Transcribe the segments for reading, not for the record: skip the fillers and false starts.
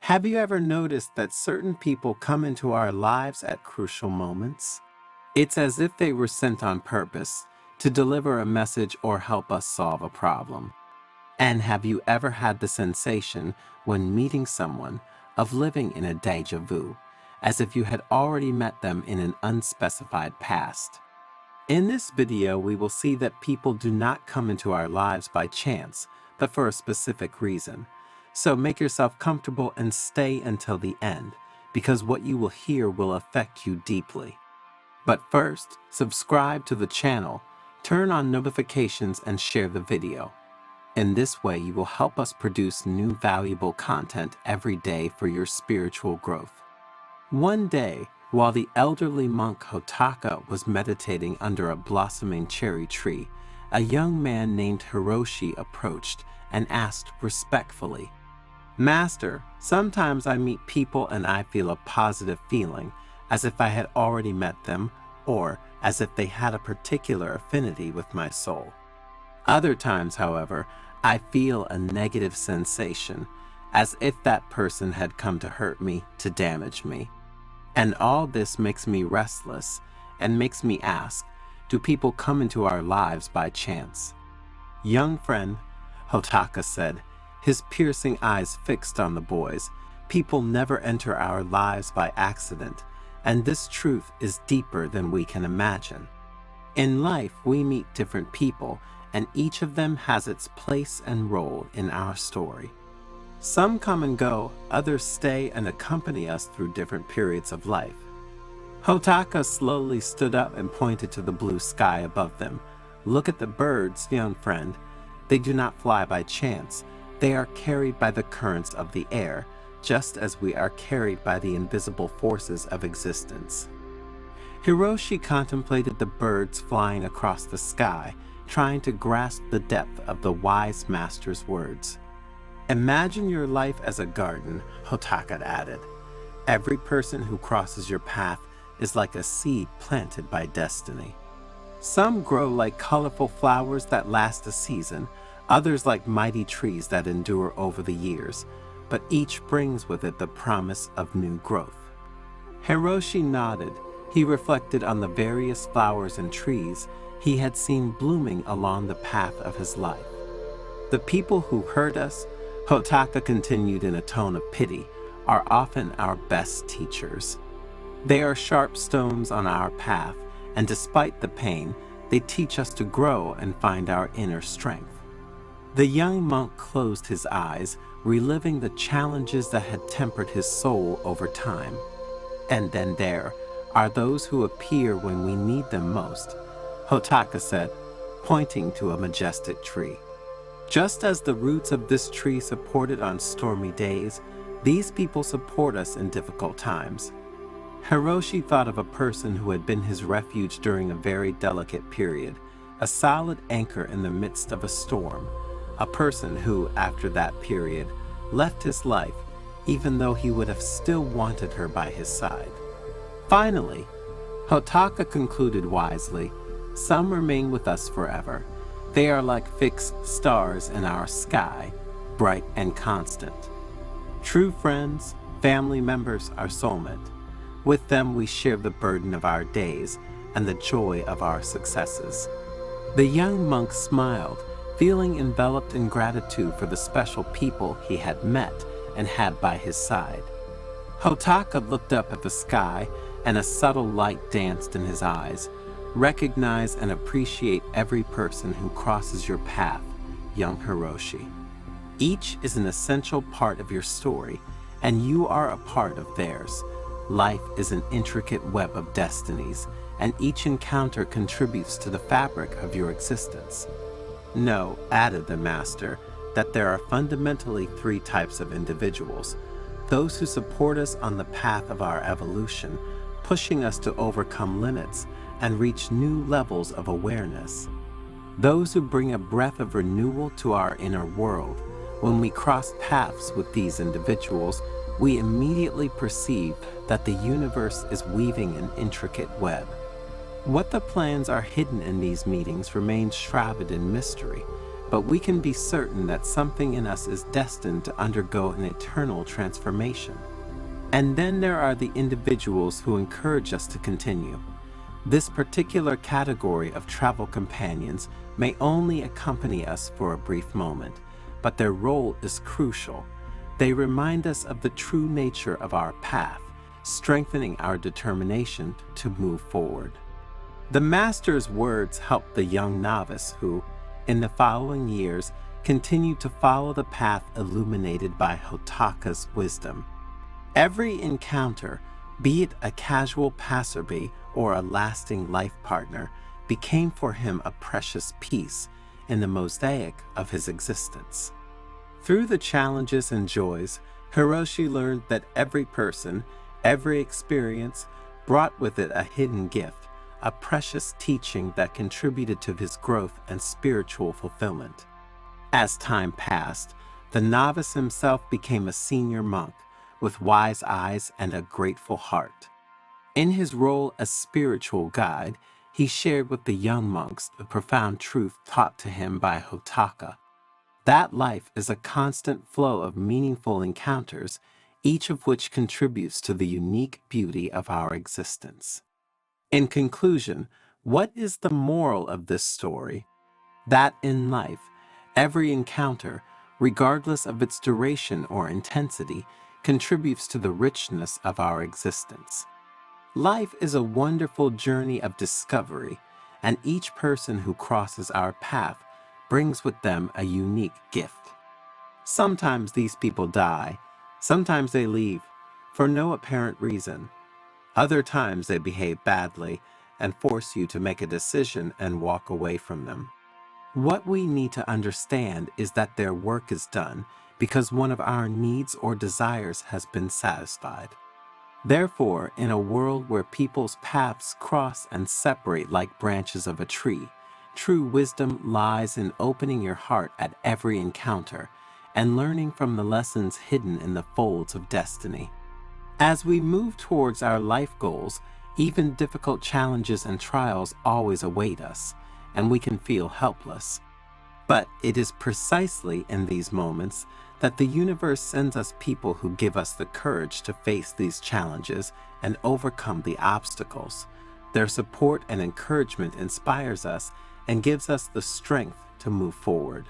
Have you ever noticed that certain people come into our lives at crucial moments? It's as if they were sent on purpose to deliver a message or help us solve a problem. And have you ever had the sensation when meeting someone of living in a déjà vu, as if you had already met them in an unspecified past? In this video, we will see that people do not come into our lives by chance, but for a specific reason. So make yourself comfortable and stay until the end, because what you will hear will affect you deeply. But first, subscribe to the channel, turn on notifications, and share the video. In this way, you will help us produce new valuable content every day for your spiritual growth. One day, while the elderly monk Hotaka was meditating under a blossoming cherry tree, a young man named Hiroshi approached and asked respectfully, "Master, sometimes I meet people and I feel a positive feeling, as if I had already met them, or as if they had a particular affinity with my soul. Other times, however, I feel a negative sensation, as if that person had come to hurt me, to damage me. And all this makes me restless and makes me ask, do people come into our lives by chance?" "Young friend," Hotaka said, his piercing eyes fixed on the boys, "people never enter our lives by accident, and this truth is deeper than we can imagine. In life, we meet different people, and each of them has its place and role in our story. Some come and go, others stay and accompany us through different periods of life." Hotaka slowly stood up and pointed to the blue sky above them. "Look at the birds, young friend. They do not fly by chance. They are carried by the currents of the air, just as we are carried by the invisible forces of existence." Hiroshi contemplated the birds flying across the sky, trying to grasp the depth of the wise master's words. "Imagine your life as a garden," Hotaka added. "Every person who crosses your path is like a seed planted by destiny. Some grow like colorful flowers that last a season, others like mighty trees that endure over the years, but each brings with it the promise of new growth." Hiroshi nodded. He reflected on the various flowers and trees he had seen blooming along the path of his life. "The people who hurt us," Hotaka continued in a tone of pity, "are often our best teachers. They are sharp stones on our path, and despite the pain, they teach us to grow and find our inner strength." The young monk closed his eyes, reliving the challenges that had tempered his soul over time. "And then there are those who appear when we need them most," Hotaka said, pointing to a majestic tree. "Just as the roots of this tree support it on stormy days, these people support us in difficult times." Hiroshi thought of a person who had been his refuge during a very delicate period, a solid anchor in the midst of a storm, a person who, after that period, left his life, even though he would have still wanted her by his side. Finally, Hotaka concluded wisely, "Some remain with us forever. They are like fixed stars in our sky, bright and constant. True friends, family members, our soulmate. With them we share the burden of our days and the joy of our successes." The young monk smiled, feeling enveloped in gratitude for the special people he had met and had by his side. Hotaka looked up at the sky, and a subtle light danced in his eyes. "Recognize and appreciate every person who crosses your path, young Hiroshi. Each is an essential part of your story, and you are a part of theirs. Life is an intricate web of destinies, and each encounter contributes to the fabric of your existence. Know," added the master, "that there are fundamentally three types of individuals: those who support us on the path of our evolution, pushing us to overcome limits and reach new levels of awareness; those who bring a breath of renewal to our inner world. When we cross paths with these individuals, we immediately perceive that the universe is weaving an intricate web. What the plans are hidden in these meetings remains shrouded in mystery, but we can be certain that something in us is destined to undergo an eternal transformation. And then there are the individuals who encourage us to continue. This particular category of travel companions may only accompany us for a brief moment, but their role is crucial. They remind us of the true nature of our path, strengthening our determination to move forward. The Master's words helped the young novice who, in the following years, continued to follow the path illuminated by Hotaka's wisdom. Every encounter, be it a casual passerby or a lasting life partner, became for him a precious piece in the mosaic of his existence. Through the challenges and joys, Hiroshi learned that every person, every experience, brought with it a hidden gift, a precious teaching that contributed to his growth and spiritual fulfillment. As time passed, the novice himself became a senior monk with wise eyes and a grateful heart. In his role as spiritual guide, he shared with the young monks the profound truth taught to him by Hotaka. That life is a constant flow of meaningful encounters, each of which contributes to the unique beauty of our existence. In conclusion, what is the moral of this story? That in life, every encounter, regardless of its duration or intensity, contributes to the richness of our existence. Life is a wonderful journey of discovery, and each person who crosses our path brings with them a unique gift. Sometimes these people die, sometimes they leave, for no apparent reason. Other times they behave badly and force you to make a decision and walk away from them. What we need to understand is that their work is done because one of our needs or desires has been satisfied. Therefore, in a world where people's paths cross and separate like branches of a tree, true wisdom lies in opening your heart at every encounter and learning from the lessons hidden in the folds of destiny. As we move towards our life goals, even difficult challenges and trials always await us, and we can feel helpless. But it is precisely in these moments that the universe sends us people who give us the courage to face these challenges and overcome the obstacles. Their support and encouragement inspires us and gives us the strength to move forward.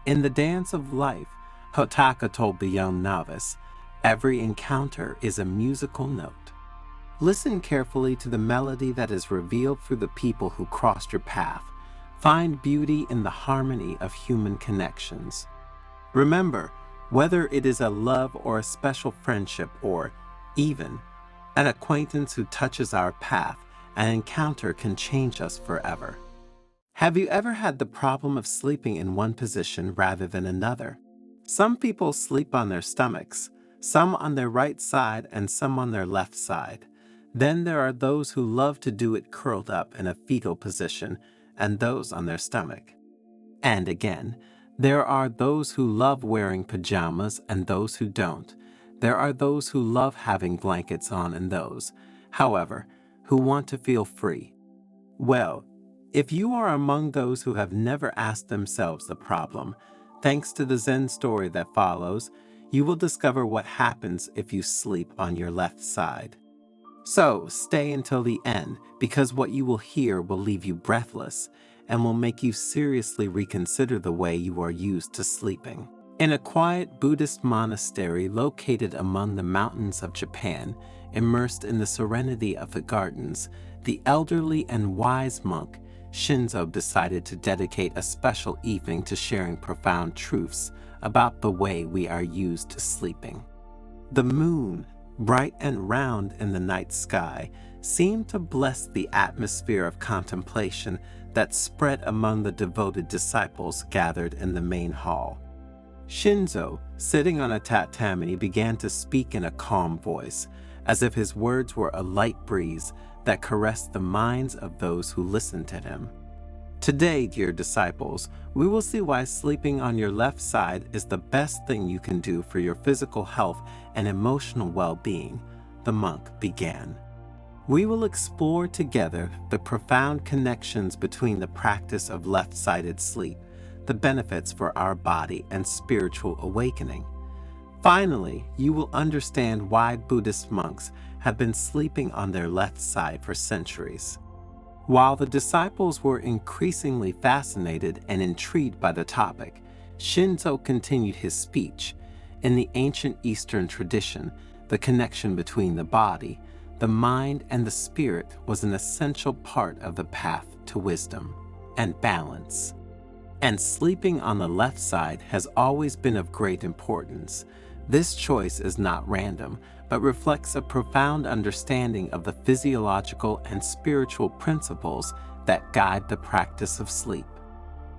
In the dance of life, Hotaka told the young novice, every encounter is a musical note. Listen carefully to the melody that is revealed through the people who crossed your path. Find beauty in the harmony of human connections. Remember, whether it is a love or a special friendship or, even, an acquaintance who touches our path, an encounter can change us forever. Have you ever had the problem of sleeping in one position rather than another? Some people sleep on their stomachs, some on their right side and some on their left side. Then there are those who love to do it curled up in a fetal position and those on their stomach. And again, there are those who love wearing pajamas and those who don't. There are those who love having blankets on and those, however, who want to feel free. Well, if you are among those who have never asked themselves the problem, thanks to the Zen story that follows, you will discover what happens if you sleep on your left side. So stay until the end, because what you will hear will leave you breathless and will make you seriously reconsider the way you are used to sleeping. In a quiet Buddhist monastery located among the mountains of Japan, immersed in the serenity of the gardens, the elderly and wise monk Shinzo decided to dedicate a special evening to sharing profound truths about the way we are used to sleeping. The moon, bright and round in the night sky, seemed to bless the atmosphere of contemplation that spread among the devoted disciples gathered in the main hall. Shinzo, sitting on a tatami, began to speak in a calm voice, as if his words were a light breeze that caressed the minds of those who listened to him. Today, dear disciples, we will see why sleeping on your left side is the best thing you can do for your physical health and emotional well-being, the monk began. We will explore together the profound connections between the practice of left-sided sleep, the benefits for our body and spiritual awakening. Finally, you will understand why Buddhist monks have been sleeping on their left side for centuries. While the disciples were increasingly fascinated and intrigued by the topic, Shinzo continued his speech. In the ancient Eastern tradition, the connection between the body, the mind, and the spirit was an essential part of the path to wisdom and balance. And sleeping on the left side has always been of great importance. This choice is not random, but reflects a profound understanding of the physiological and spiritual principles that guide the practice of sleep.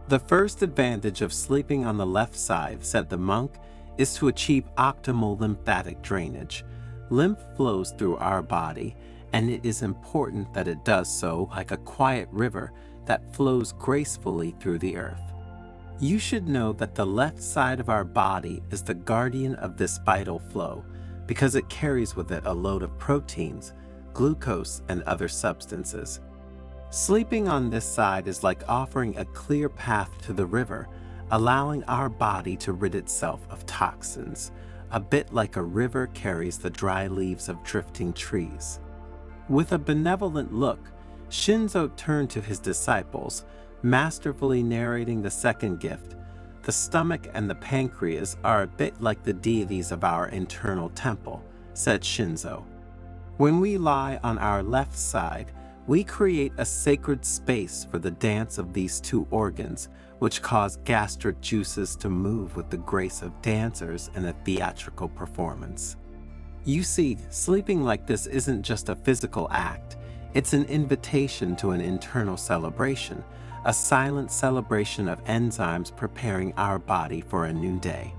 The first advantage of sleeping on the left side, said the monk, is to achieve optimal lymphatic drainage. Lymph flows through our body, and it is important that it does so like a quiet river that flows gracefully through the earth. You should know that the left side of our body is the guardian of this vital flow because it carries with it a load of proteins, glucose, and other substances. Sleeping on this side is like offering a clear path to the river, allowing our body to rid itself of toxins, a bit like a river carries the dry leaves of drifting trees. With a benevolent look, Shinzo turned to his disciples, masterfully narrating the second gift. The stomach and the pancreas are a bit like the deities of our internal temple, said Shinzo. When we lie on our left side, we create a sacred space for the dance of these two organs, which cause gastric juices to move with the grace of dancers in a theatrical performance. You see, sleeping like this isn't just a physical act, it's an invitation to an internal celebration, a silent celebration of enzymes preparing our body for a new day.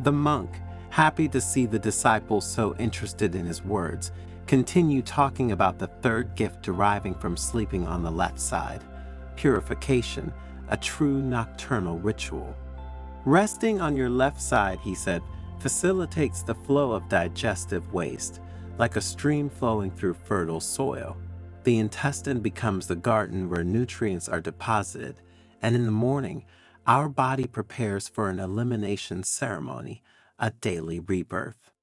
The monk, happy to see the disciples so interested in his words, continued talking about the third gift deriving from sleeping on the left side, purification, a true nocturnal ritual. Resting on your left side, he said, facilitates the flow of digestive waste, like a stream flowing through fertile soil. The intestine becomes the garden where nutrients are deposited, and in the morning, our body prepares for an elimination ceremony, a daily rebirth.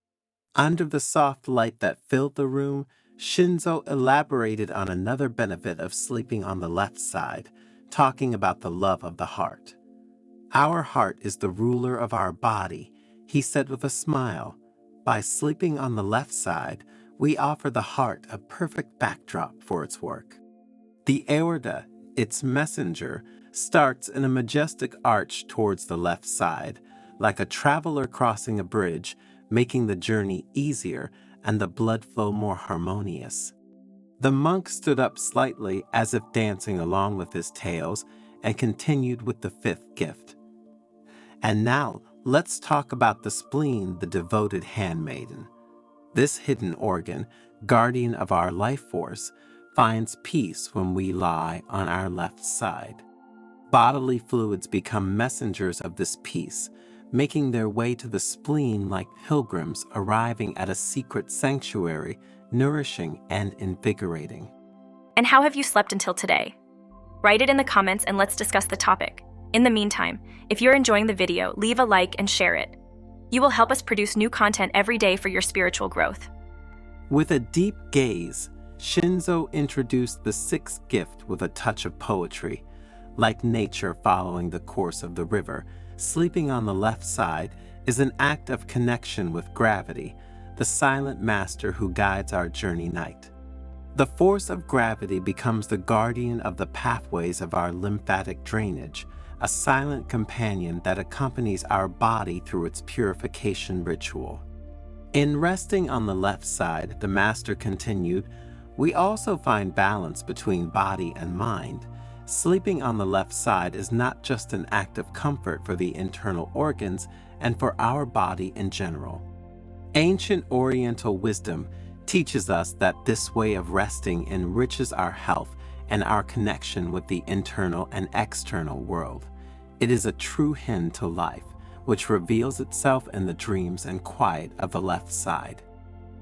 Under the soft light that filled the room, Shinzo elaborated on another benefit of sleeping on the left side, talking about the love of the heart. Our heart is the ruler of our body, he said with a smile. By sleeping on the left side, we offer the heart a perfect backdrop for its work. The aorta, its messenger, starts in a majestic arch towards the left side, like a traveler crossing a bridge, making the journey easier and the blood flow more harmonious. The monk stood up slightly as if dancing along with his tales and continued with the fifth gift. And now, let's talk about the spleen, the devoted handmaiden. This hidden organ, guardian of our life force, finds peace when we lie on our left side. Bodily fluids become messengers of this peace, making their way to the spleen like pilgrims arriving at a secret sanctuary, nourishing and invigorating. And how have you slept until today? Write it in the comments and let's discuss the topic. In the meantime, if you're enjoying the video, leave a like and share it. You will help us produce new content every day for your spiritual growth. With a deep gaze, Shinzo introduced the sixth gift with a touch of poetry. Like nature following the course of the river, sleeping on the left side is an act of connection with gravity, the silent master who guides our journey night. The force of gravity becomes the guardian of the pathways of our lymphatic drainage, a silent companion that accompanies our body through its purification ritual. In resting on the left side, the master continued, we also find balance between body and mind. Sleeping on the left side is not just an act of comfort for the internal organs and for our body in general. Ancient Oriental wisdom teaches us that this way of resting enriches our health and our connection with the internal and external world. It is a true hint to life, which reveals itself in the dreams and quiet of the left side.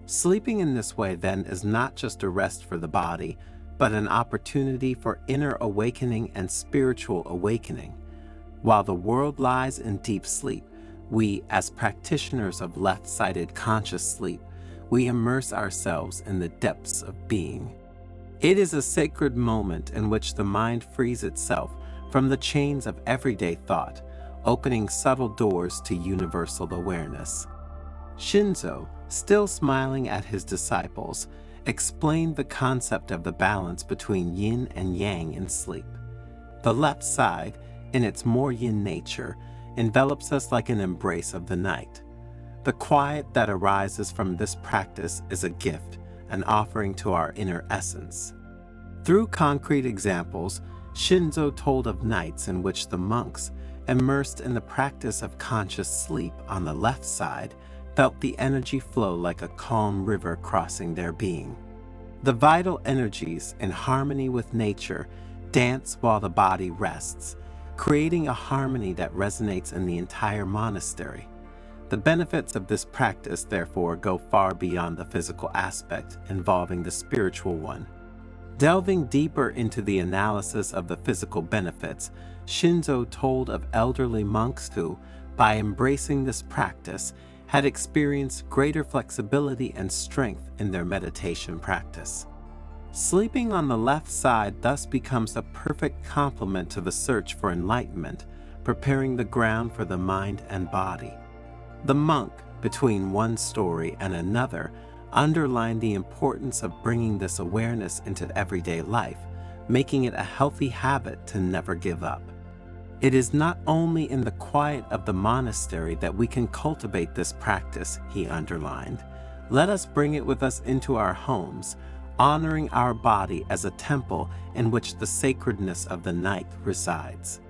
Sleeping in this way then is not just a rest for the body, but an opportunity for inner awakening and spiritual awakening. While the world lies in deep sleep, we, as practitioners of left-sided conscious sleep, we immerse ourselves in the depths of being. It is a sacred moment in which the mind frees itself from the chains of everyday thought, opening subtle doors to universal awareness. Shinzo, still smiling at his disciples, explained the concept of the balance between yin and yang in sleep. The left side, in its more yin nature, envelops us like an embrace of the night. The quiet that arises from this practice is a gift, an offering to our inner essence. Through concrete examples, Shinzo told of nights in which the monks, immersed in the practice of conscious sleep on the left side, felt the energy flow like a calm river crossing their being. The vital energies, in harmony with nature, dance while the body rests, creating a harmony that resonates in the entire monastery. The benefits of this practice, therefore, go far beyond the physical aspect, involving the spiritual one. Delving deeper into the analysis of the physical benefits, Shinzo told of elderly monks who, by embracing this practice, had experienced greater flexibility and strength in their meditation practice. Sleeping on the left side thus becomes a perfect complement to the search for enlightenment, preparing the ground for the mind and body. The monk, between one story and another, underlined the importance of bringing this awareness into everyday life, making it a healthy habit to never give up. It is not only in the quiet of the monastery that we can cultivate this practice, he underlined. Let us bring it with us into our homes, honoring our body as a temple in which the sacredness of the night resides.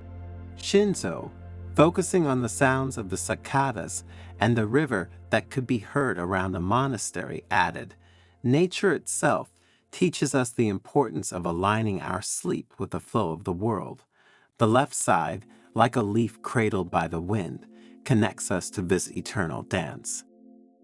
Shinzo, focusing on the sounds of the cicadas and the river that could be heard around the monastery, added, "Nature itself teaches us the importance of aligning our sleep with the flow of the world. The left side, like a leaf cradled by the wind, connects us to this eternal dance."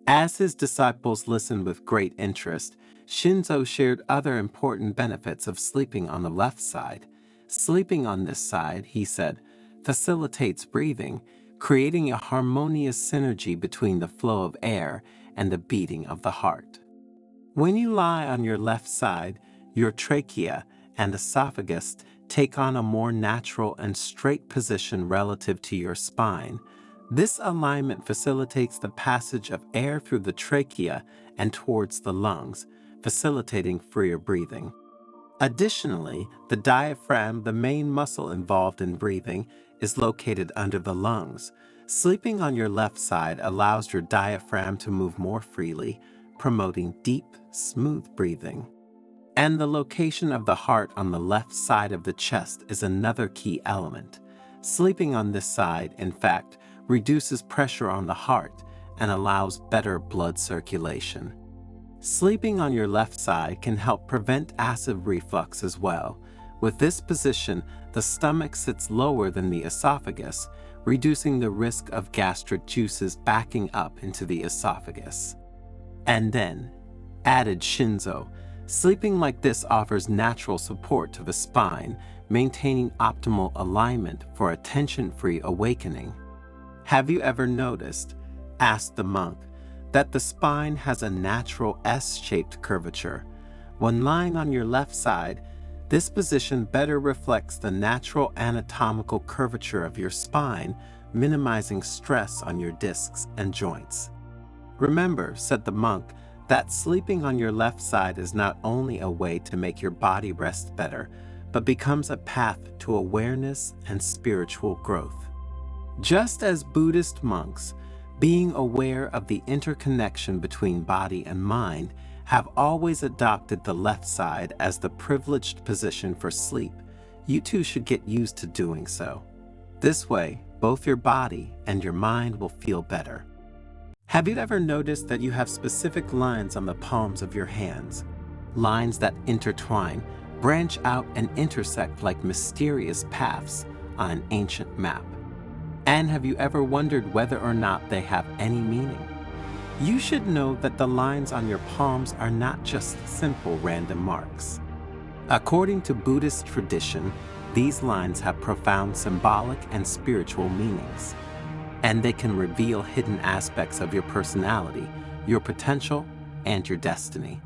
As his disciples listened with great interest, Shinzo shared other important benefits of sleeping on the left side. Sleeping on this side, he said, facilitates breathing, creating a harmonious synergy between the flow of air and the beating of the heart. When you lie on your left side, your trachea and esophagus take on a more natural and straight position relative to your spine. This alignment facilitates the passage of air through the trachea and towards the lungs, facilitating freer breathing. Additionally, the diaphragm, the main muscle involved in breathing, is located under the lungs. Sleeping on your left side allows your diaphragm to move more freely, promoting deep, smooth breathing. And the location of the heart on the left side of the chest is another key element. Sleeping on this side, in fact, reduces pressure on the heart and allows better blood circulation. Sleeping on your left side can help prevent acid reflux as well. With this position, the stomach sits lower than the esophagus, reducing the risk of gastric juices backing up into the esophagus. And then, added Shinzo, sleeping like this offers natural support to the spine, maintaining optimal alignment for a tension-free awakening. Have you ever noticed, asked the monk, that the spine has a natural S-shaped curvature? When lying on your left side, this position better reflects the natural anatomical curvature of your spine, minimizing stress on your discs and joints. Remember, said the monk, that sleeping on your left side is not only a way to make your body rest better, but becomes a path to awareness and spiritual growth. Just as Buddhist monks, being aware of the interconnection between body and mind, have always adopted the left side as the privileged position for sleep, you too should get used to doing so. This way, both your body and your mind will feel better. Have you ever noticed that you have specific lines on the palms of your hands? Lines that intertwine, branch out, and intersect like mysterious paths on an ancient map. And have you ever wondered whether or not they have any meaning? You should know that the lines on your palms are not just simple random marks. According to Buddhist tradition, these lines have profound symbolic and spiritual meanings, and they can reveal hidden aspects of your personality, your potential, and your destiny.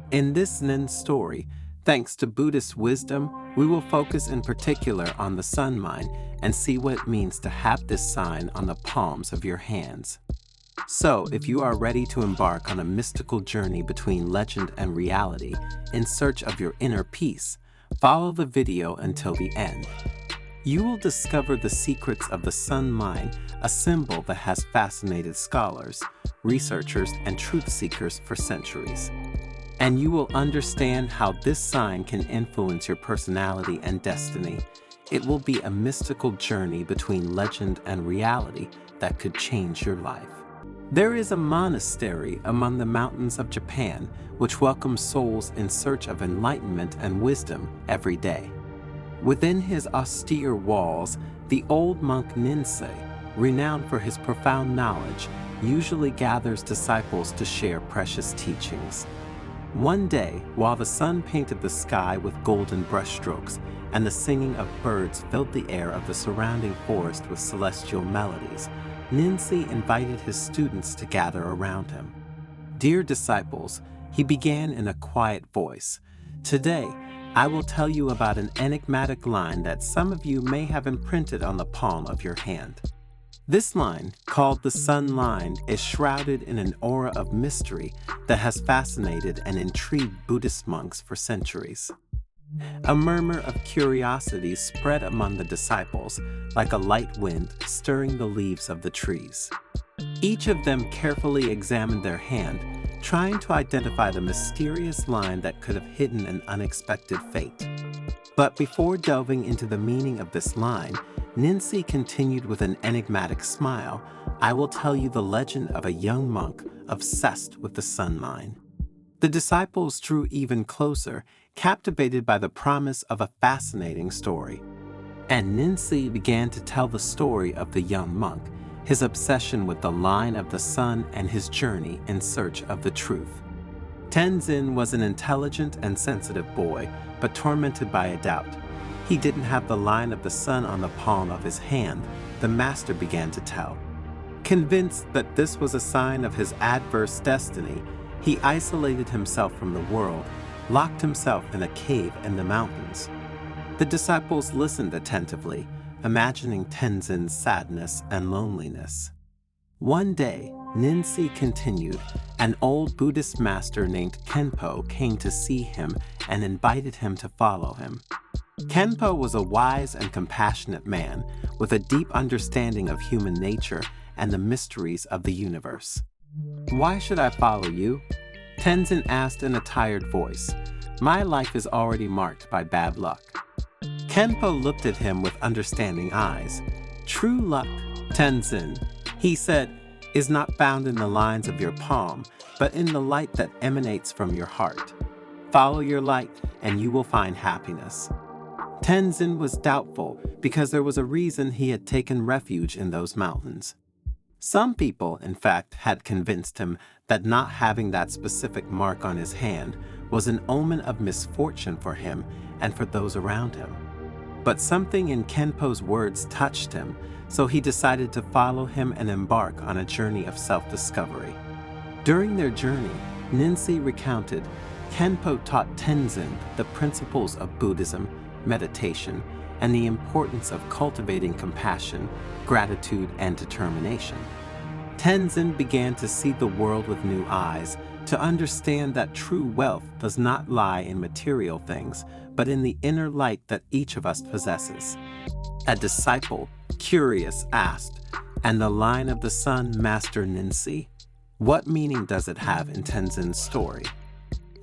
In this Nin story, thanks to Buddhist wisdom, we will focus in particular on the sun mine and see what it means to have this sign on the palms of your hands. So, if you are ready to embark on a mystical journey between legend and reality in search of your inner peace, follow the video until the end. You will discover the secrets of the sun mine, a symbol that has fascinated scholars, researchers, and truth seekers for centuries. And you will understand how this sign can influence your personality and destiny. It will be a mystical journey between legend and reality that could change your life. There is a monastery among the mountains of Japan which welcomes souls in search of enlightenment and wisdom every day. Within his austere walls, the old monk Ninsei, renowned for his profound knowledge, usually gathers disciples to share precious teachings. One day, while the sun painted the sky with golden brushstrokes and the singing of birds filled the air of the surrounding forest with celestial melodies, Ninsei invited his students to gather around him. "Dear disciples," he began in a quiet voice, "today I will tell you about an enigmatic line that some of you may have imprinted on the palm of your hand. This line, called the sun line, is shrouded in an aura of mystery that has fascinated and intrigued Buddhist monks for centuries." A murmur of curiosity spread among the disciples, like a light wind stirring the leaves of the trees. Each of them carefully examined their hand, trying to identify the mysterious line that could have hidden an unexpected fate. But before delving into the meaning of this line, Ninsei continued with an enigmatic smile, "I will tell you the legend of a young monk obsessed with the sun mine." The disciples drew even closer, captivated by the promise of a fascinating story. And Ninsei began to tell the story of the young monk, his obsession with the line of the sun, and his journey in search of the truth. Tenzin was an intelligent and sensitive boy, but tormented by a doubt. He didn't have the line of the sun on the palm of his hand, the master began to tell. Convinced that this was a sign of his adverse destiny, he isolated himself from the world, locked himself in a cave in the mountains. The disciples listened attentively, imagining Tenzin's sadness and loneliness. One day, Ninsei continued, an old Buddhist master named Kenpo came to see him and invited him to follow him. Kenpo was a wise and compassionate man with a deep understanding of human nature and the mysteries of the universe. "Why should I follow you?" Tenzin asked in a tired voice. "My life is already marked by bad luck." Kenpo looked at him with understanding eyes. "True luck, Tenzin," he said, "is not found in the lines of your palm, but in the light that emanates from your heart. Follow your light and you will find happiness." Tenzin was doubtful because there was a reason he had taken refuge in those mountains. Some people, in fact, had convinced him that not having that specific mark on his hand was an omen of misfortune for him and for those around him. But something in Kenpo's words touched him, so he decided to follow him and embark on a journey of self-discovery. During their journey, Ninsei recounted, Kenpo taught Tenzin the principles of Buddhism, meditation, and the importance of cultivating compassion, gratitude, and determination. Tenzin began to see the world with new eyes, to understand that true wealth does not lie in material things, but in the inner light that each of us possesses. A disciple, curious, asked, "And the line of the sun, Master Ninsei? What meaning does it have in Tenzin's story?"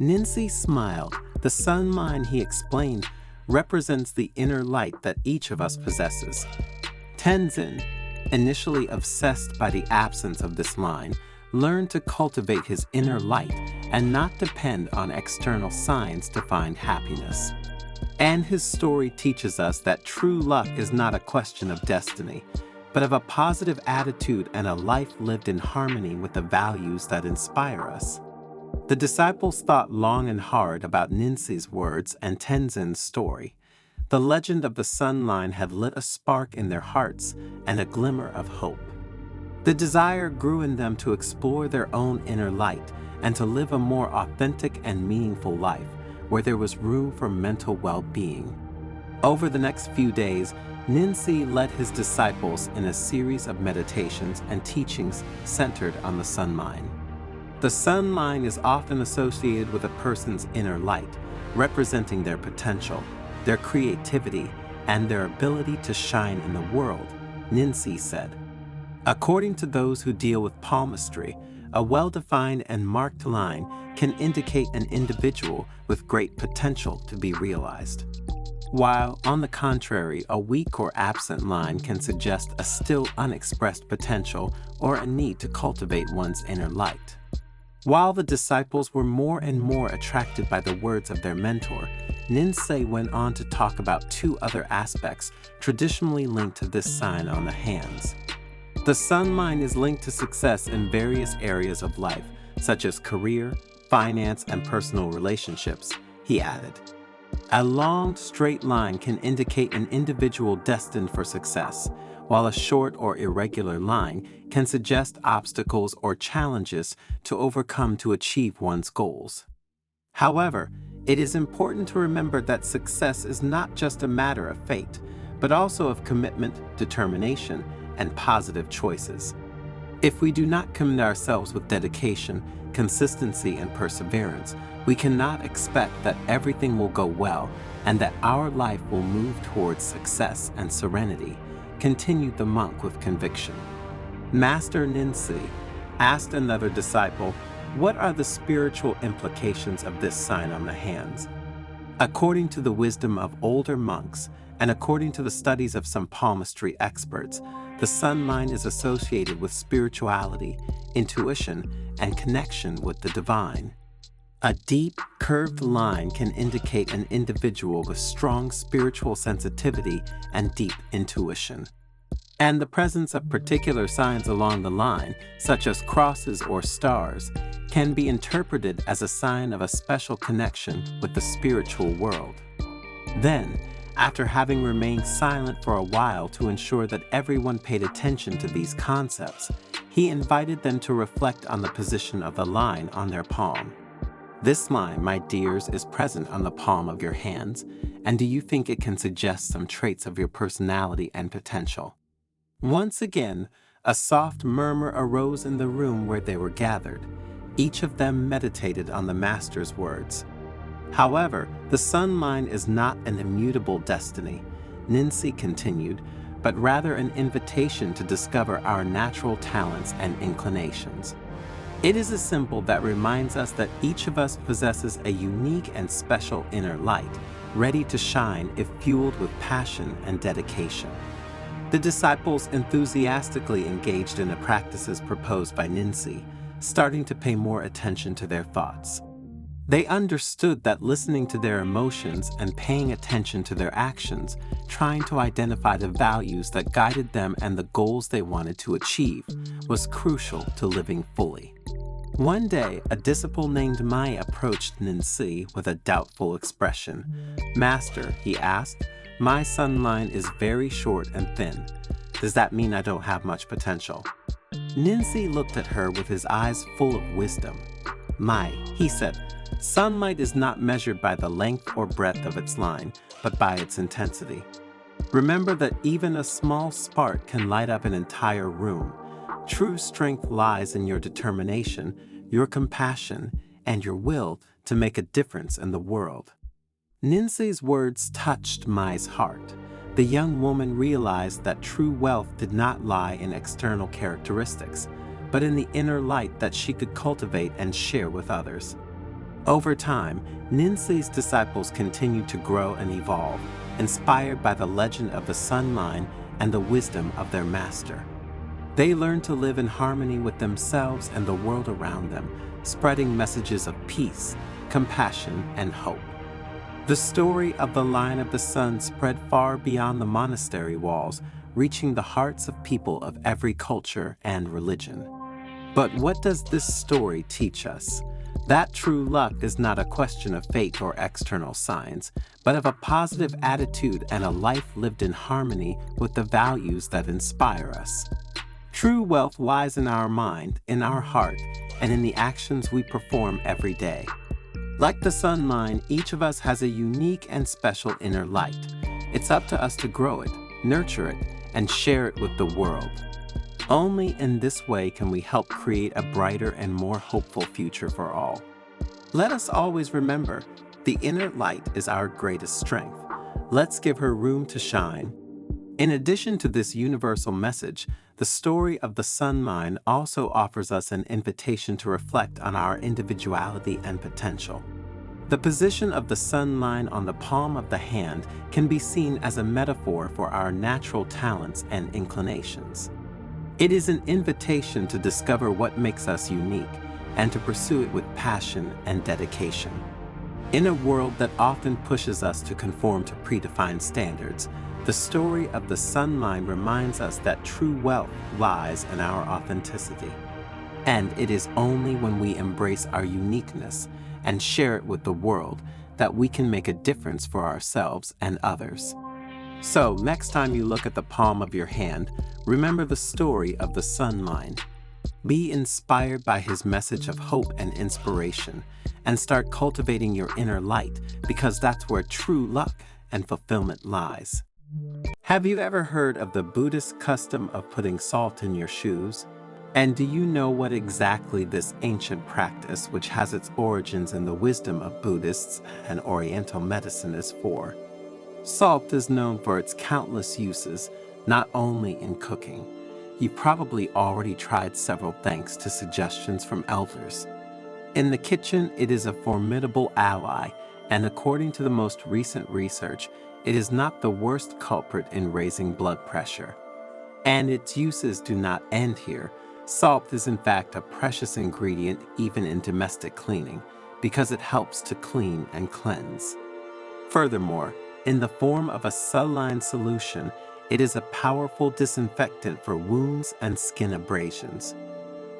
Ninsei smiled. The sun line, he explained, represents the inner light that each of us possesses. Tenzin, initially obsessed by the absence of this line, learned to cultivate his inner light and not depend on external signs to find happiness. And his story teaches us that true luck is not a question of destiny, but of a positive attitude and a life lived in harmony with the values that inspire us. The disciples thought long and hard about Ninsei's words and Tenzin's story. The legend of the sun line had lit a spark in their hearts and a glimmer of hope. The desire grew in them to explore their own inner light and to live a more authentic and meaningful life where there was room for mental well-being. Over the next few days, Ninsi led his disciples in a series of meditations and teachings centered on the sun line. The sun line is often associated with a person's inner light, representing their potential, their creativity, and their ability to shine in the world, Ninsi said. According to those who deal with palmistry, a well-defined and marked line can indicate an individual with great potential to be realized, while, on the contrary, a weak or absent line can suggest a still unexpressed potential or a need to cultivate one's inner light. While the disciples were more and more attracted by the words of their mentor, Ninsi went on to talk about two other aspects traditionally linked to this sign on the hands. The sun line is linked to success in various areas of life, such as career, finance, and personal relationships, he added. A long, straight line can indicate an individual destined for success, while a short or irregular line can suggest obstacles or challenges to overcome to achieve one's goals. However, it is important to remember that success is not just a matter of fate, but also of commitment, determination, and positive choices. If we do not commit ourselves with dedication, consistency, and perseverance, we cannot expect that everything will go well and that our life will move towards success and serenity, continued the monk with conviction. Master Ninsi asked another disciple, "What are the spiritual implications of this sign on the hands?" According to the wisdom of older monks, and according to the studies of some palmistry experts, the sun line is associated with spirituality, intuition, and connection with the divine. A deep, curved line can indicate an individual with strong spiritual sensitivity and deep intuition. And the presence of particular signs along the line, such as crosses or stars, can be interpreted as a sign of a special connection with the spiritual world. Then, after having remained silent for a while to ensure that everyone paid attention to these concepts, he invited them to reflect on the position of the line on their palm. This line, my dears, is present on the palm of your hands, and do you think it can suggest some traits of your personality and potential? Once again, a soft murmur arose in the room where they were gathered. Each of them meditated on the master's words. However, the sun line is not an immutable destiny, Ninsi continued, but rather an invitation to discover our natural talents and inclinations. It is a symbol that reminds us that each of us possesses a unique and special inner light, ready to shine if fueled with passion and dedication. The disciples enthusiastically engaged in the practices proposed by Ninsi, starting to pay more attention to their thoughts. They understood that listening to their emotions and paying attention to their actions, trying to identify the values that guided them and the goals they wanted to achieve, was crucial to living fully. One day, a disciple named Mai approached Ninsi with a doubtful expression. "Master," he asked, "my sun line is very short and thin. Does that mean I don't have much potential?" Ninsi looked at her with his eyes full of wisdom. "Mai," he said, "sunlight is not measured by the length or breadth of its line, but by its intensity. Remember that even a small spark can light up an entire room. True strength lies in your determination, your compassion, and your will to make a difference in the world." Ninsi's words touched Mai's heart. The young woman realized that true wealth did not lie in external characteristics, but in the inner light that she could cultivate and share with others. Over time, Ninsi's disciples continued to grow and evolve, inspired by the legend of the sun line and the wisdom of their master. They learned to live in harmony with themselves and the world around them, spreading messages of peace, compassion, and hope. The story of the line of the sun spread far beyond the monastery walls, reaching the hearts of people of every culture and religion. But what does this story teach us? That true luck is not a question of fate or external signs, but of a positive attitude and a life lived in harmony with the values that inspire us. True wealth lies in our mind, in our heart, and in the actions we perform every day. Like the sun line, each of us has a unique and special inner light. It's up to us to grow it, nurture it, and share it with the world. Only in this way can we help create a brighter and more hopeful future for all. Let us always remember, the inner light is our greatest strength. Let's give her room to shine. In addition to this universal message, the story of the sun line also offers us an invitation to reflect on our individuality and potential. The position of the sun line on the palm of the hand can be seen as a metaphor for our natural talents and inclinations. It is an invitation to discover what makes us unique and to pursue it with passion and dedication. In a world that often pushes us to conform to predefined standards, the story of the sun line reminds us that true wealth lies in our authenticity. And it is only when we embrace our uniqueness and share it with the world that we can make a difference for ourselves and others. So, next time you look at the palm of your hand, remember the story of the sun line. Be inspired by his message of hope and inspiration, and start cultivating your inner light, because that's where true luck and fulfillment lies. Have you ever heard of the Buddhist custom of putting salt in your shoes? And do you know what exactly this ancient practice, which has its origins in the wisdom of Buddhists and Oriental medicine, is for? Salt is known for its countless uses, not only in cooking. You've probably already tried several thanks to suggestions from elders. In the kitchen, it is a formidable ally, and according to the most recent research, it is not the worst culprit in raising blood pressure. And its uses do not end here. Salt is in fact a precious ingredient even in domestic cleaning, because it helps to clean and cleanse. Furthermore, in the form of a saline solution, it is a powerful disinfectant for wounds and skin abrasions.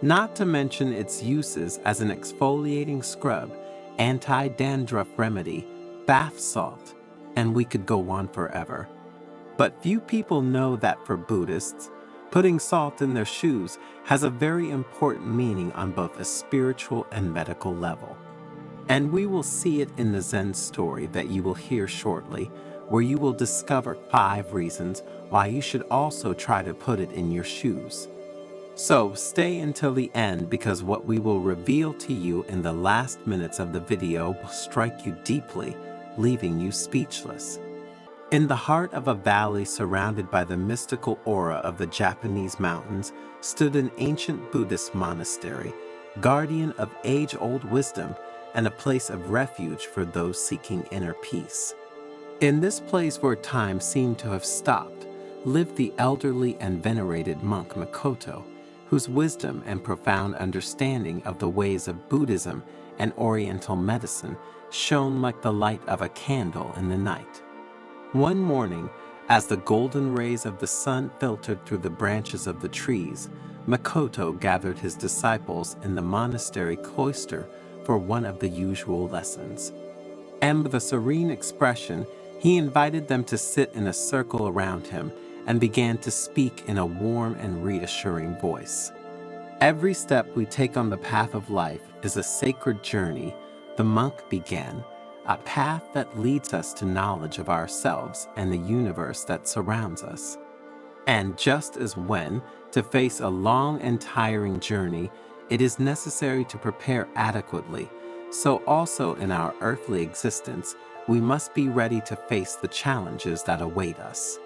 Not to mention its uses as an exfoliating scrub, anti-dandruff remedy, bath salt, and we could go on forever. But few people know that for Buddhists, putting salt in their shoes has a very important meaning on both a spiritual and medical level. And we will see it in the Zen story that you will hear shortly, where you will discover 5 reasons why you should also try to put it in your shoes. So stay until the end, because what we will reveal to you in the last minutes of the video will strike you deeply, leaving you speechless. In the heart of a valley surrounded by the mystical aura of the Japanese mountains stood an ancient Buddhist monastery, guardian of age-old wisdom and a place of refuge for those seeking inner peace. In this place where time seemed to have stopped, lived the elderly and venerated monk Makoto, whose wisdom and profound understanding of the ways of Buddhism and Oriental medicine shone like the light of a candle in the night. One morning, as the golden rays of the sun filtered through the branches of the trees, Makoto gathered his disciples in the monastery cloister for one of the usual lessons. And with a serene expression, he invited them to sit in a circle around him and began to speak in a warm and reassuring voice. Every step we take on the path of life is a sacred journey, the monk began, a path that leads us to knowledge of ourselves and the universe that surrounds us. And just as when, to face a long and tiring journey, it is necessary to prepare adequately, so also in our earthly existence, we must be ready to face the challenges that await us.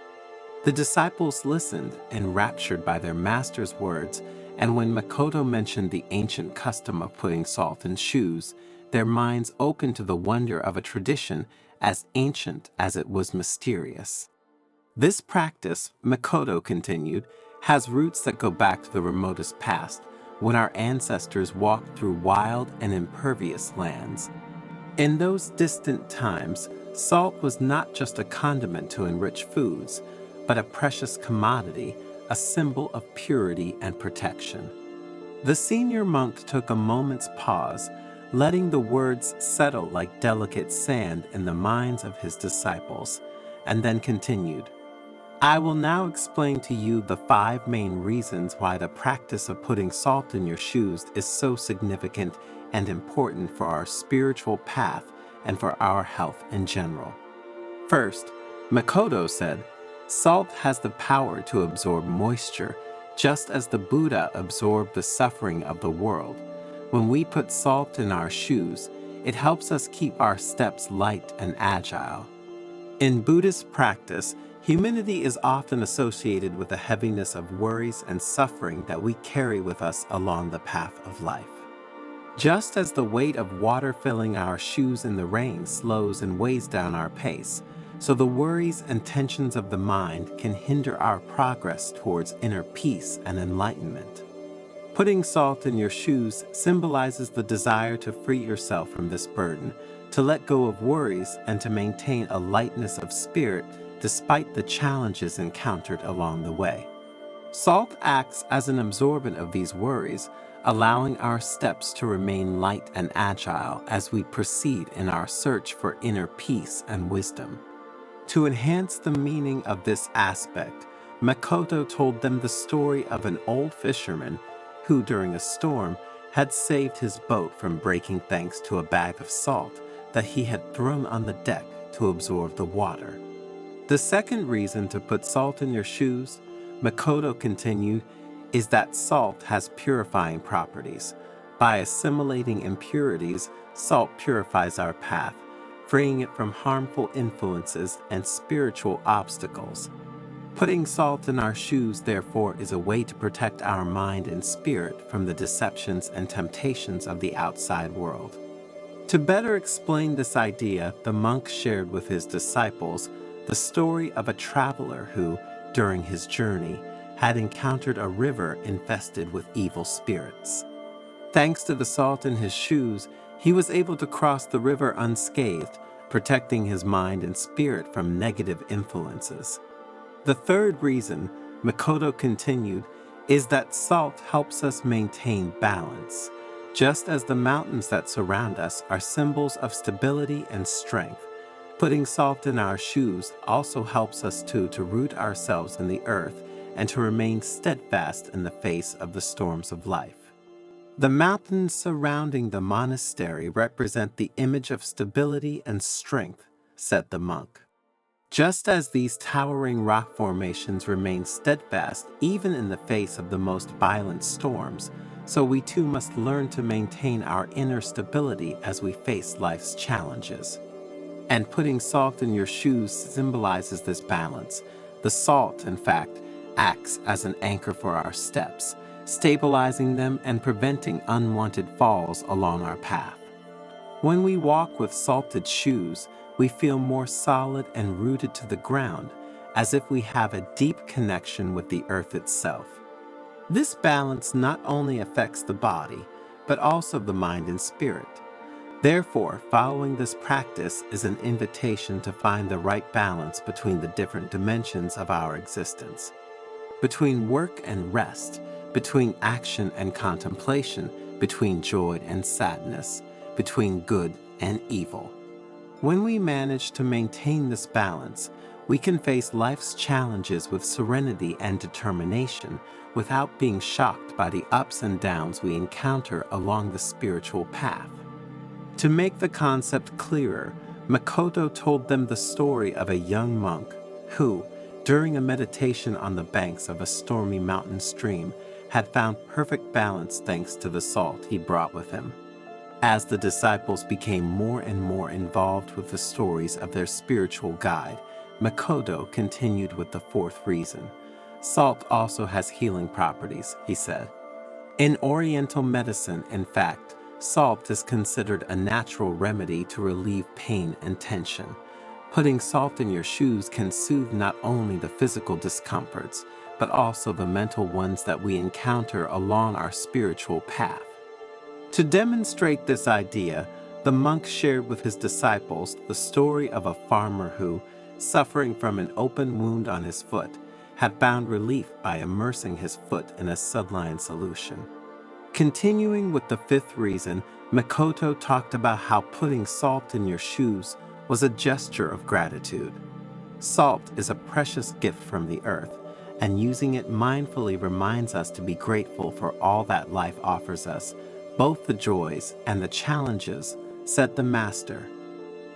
The disciples listened, enraptured by their master's words, and when Makoto mentioned the ancient custom of putting salt in shoes, their minds opened to the wonder of a tradition as ancient as it was mysterious. This practice, Makoto continued, has roots that go back to the remotest past, when our ancestors walked through wild and impervious lands. In those distant times, salt was not just a condiment to enrich foods, but a precious commodity, a symbol of purity and protection. The senior monk took a moment's pause, letting the words settle like delicate sand in the minds of his disciples, and then continued, I will now explain to you the 5 main reasons why the practice of putting salt in your shoes is so significant and important for our spiritual path and for our health in general. First, Makoto said, salt has the power to absorb moisture, just as the Buddha absorbed the suffering of the world. When we put salt in our shoes, it helps us keep our steps light and agile. In Buddhist practice, humility is often associated with the heaviness of worries and suffering that we carry with us along the path of life. Just as the weight of water filling our shoes in the rain slows and weighs down our pace, so the worries and tensions of the mind can hinder our progress towards inner peace and enlightenment. Putting salt in your shoes symbolizes the desire to free yourself from this burden, to let go of worries, and to maintain a lightness of spirit despite the challenges encountered along the way. Salt acts as an absorbent of these worries, allowing our steps to remain light and agile as we proceed in our search for inner peace and wisdom. To enhance the meaning of this aspect, Makoto told them the story of an old fisherman who, during a storm, had saved his boat from breaking thanks to a bag of salt that he had thrown on the deck to absorb the water. The second reason to put salt in your shoes, Makoto continued, is that salt has purifying properties. By assimilating impurities, salt purifies our path, freeing it from harmful influences and spiritual obstacles. Putting salt in our shoes, therefore, is a way to protect our mind and spirit from the deceptions and temptations of the outside world. To better explain this idea, the monk shared with his disciples the story of a traveler who, during his journey, had encountered a river infested with evil spirits. Thanks to the salt in his shoes, he was able to cross the river unscathed, protecting his mind and spirit from negative influences. The third reason, Makoto continued, is that salt helps us maintain balance. Just as the mountains that surround us are symbols of stability and strength, putting salt in our shoes also helps us to root ourselves in the earth and to remain steadfast in the face of the storms of life. The mountains surrounding the monastery represent the image of stability and strength, said the monk. Just as these towering rock formations remain steadfast even in the face of the most violent storms, so we too must learn to maintain our inner stability as we face life's challenges. And putting salt in your shoes symbolizes this balance. The salt, in fact, acts as an anchor for our steps, stabilizing them and preventing unwanted falls along our path. When we walk with salted shoes, we feel more solid and rooted to the ground, as if we have a deep connection with the earth itself. This balance not only affects the body, but also the mind and spirit. Therefore, following this practice is an invitation to find the right balance between the different dimensions of our existence. Between work and rest, between action and contemplation, between joy and sadness, between good and evil. When we manage to maintain this balance, we can face life's challenges with serenity and determination without being shocked by the ups and downs we encounter along the spiritual path. To make the concept clearer, Makoto told them the story of a young monk who, during a meditation on the banks of a stormy mountain stream, had found perfect balance thanks to the salt he brought with him. As the disciples became more and more involved with the stories of their spiritual guide, Makoto continued with the fourth reason. Salt also has healing properties, he said. In Oriental medicine, in fact, salt is considered a natural remedy to relieve pain and tension. Putting salt in your shoes can soothe not only the physical discomforts, but also the mental ones that we encounter along our spiritual path. To demonstrate this idea, the monk shared with his disciples the story of a farmer who, suffering from an open wound on his foot, had found relief by immersing his foot in a saline solution. Continuing with the fifth reason, Makoto talked about how putting salt in your shoes was a gesture of gratitude. Salt is a precious gift from the earth, and using it mindfully reminds us to be grateful for all that life offers us, both the joys and the challenges, said the master.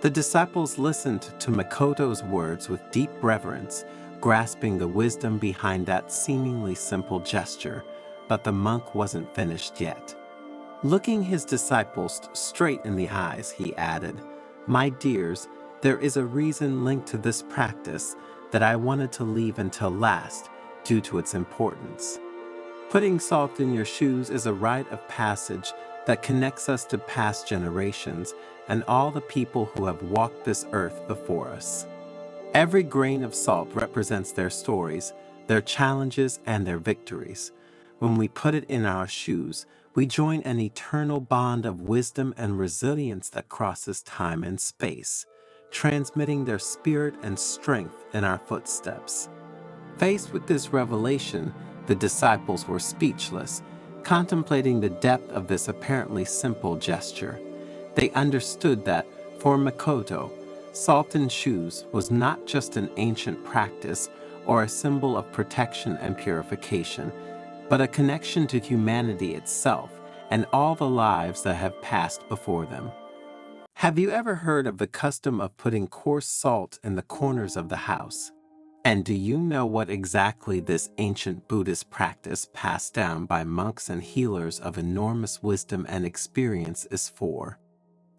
The disciples listened to Makoto's words with deep reverence, grasping the wisdom behind that seemingly simple gesture, but the monk wasn't finished yet. Looking his disciples straight in the eyes, he added, "My dears, there is a reason linked to this practice that I wanted to leave until last due to its importance. Putting salt in your shoes is a rite of passage that connects us to past generations and all the people who have walked this earth before us. Every grain of salt represents their stories, their challenges, and their victories. When we put it in our shoes, we join an eternal bond of wisdom and resilience that crosses time and space, transmitting their spirit and strength in our footsteps." Faced with this revelation, the disciples were speechless, contemplating the depth of this apparently simple gesture. They understood that, for Makoto, salt in shoes was not just an ancient practice or a symbol of protection and purification, but a connection to humanity itself and all the lives that have passed before them. Have you ever heard of the custom of putting coarse salt in the corners of the house? And do you know what exactly this ancient Buddhist practice passed down by monks and healers of enormous wisdom and experience is for?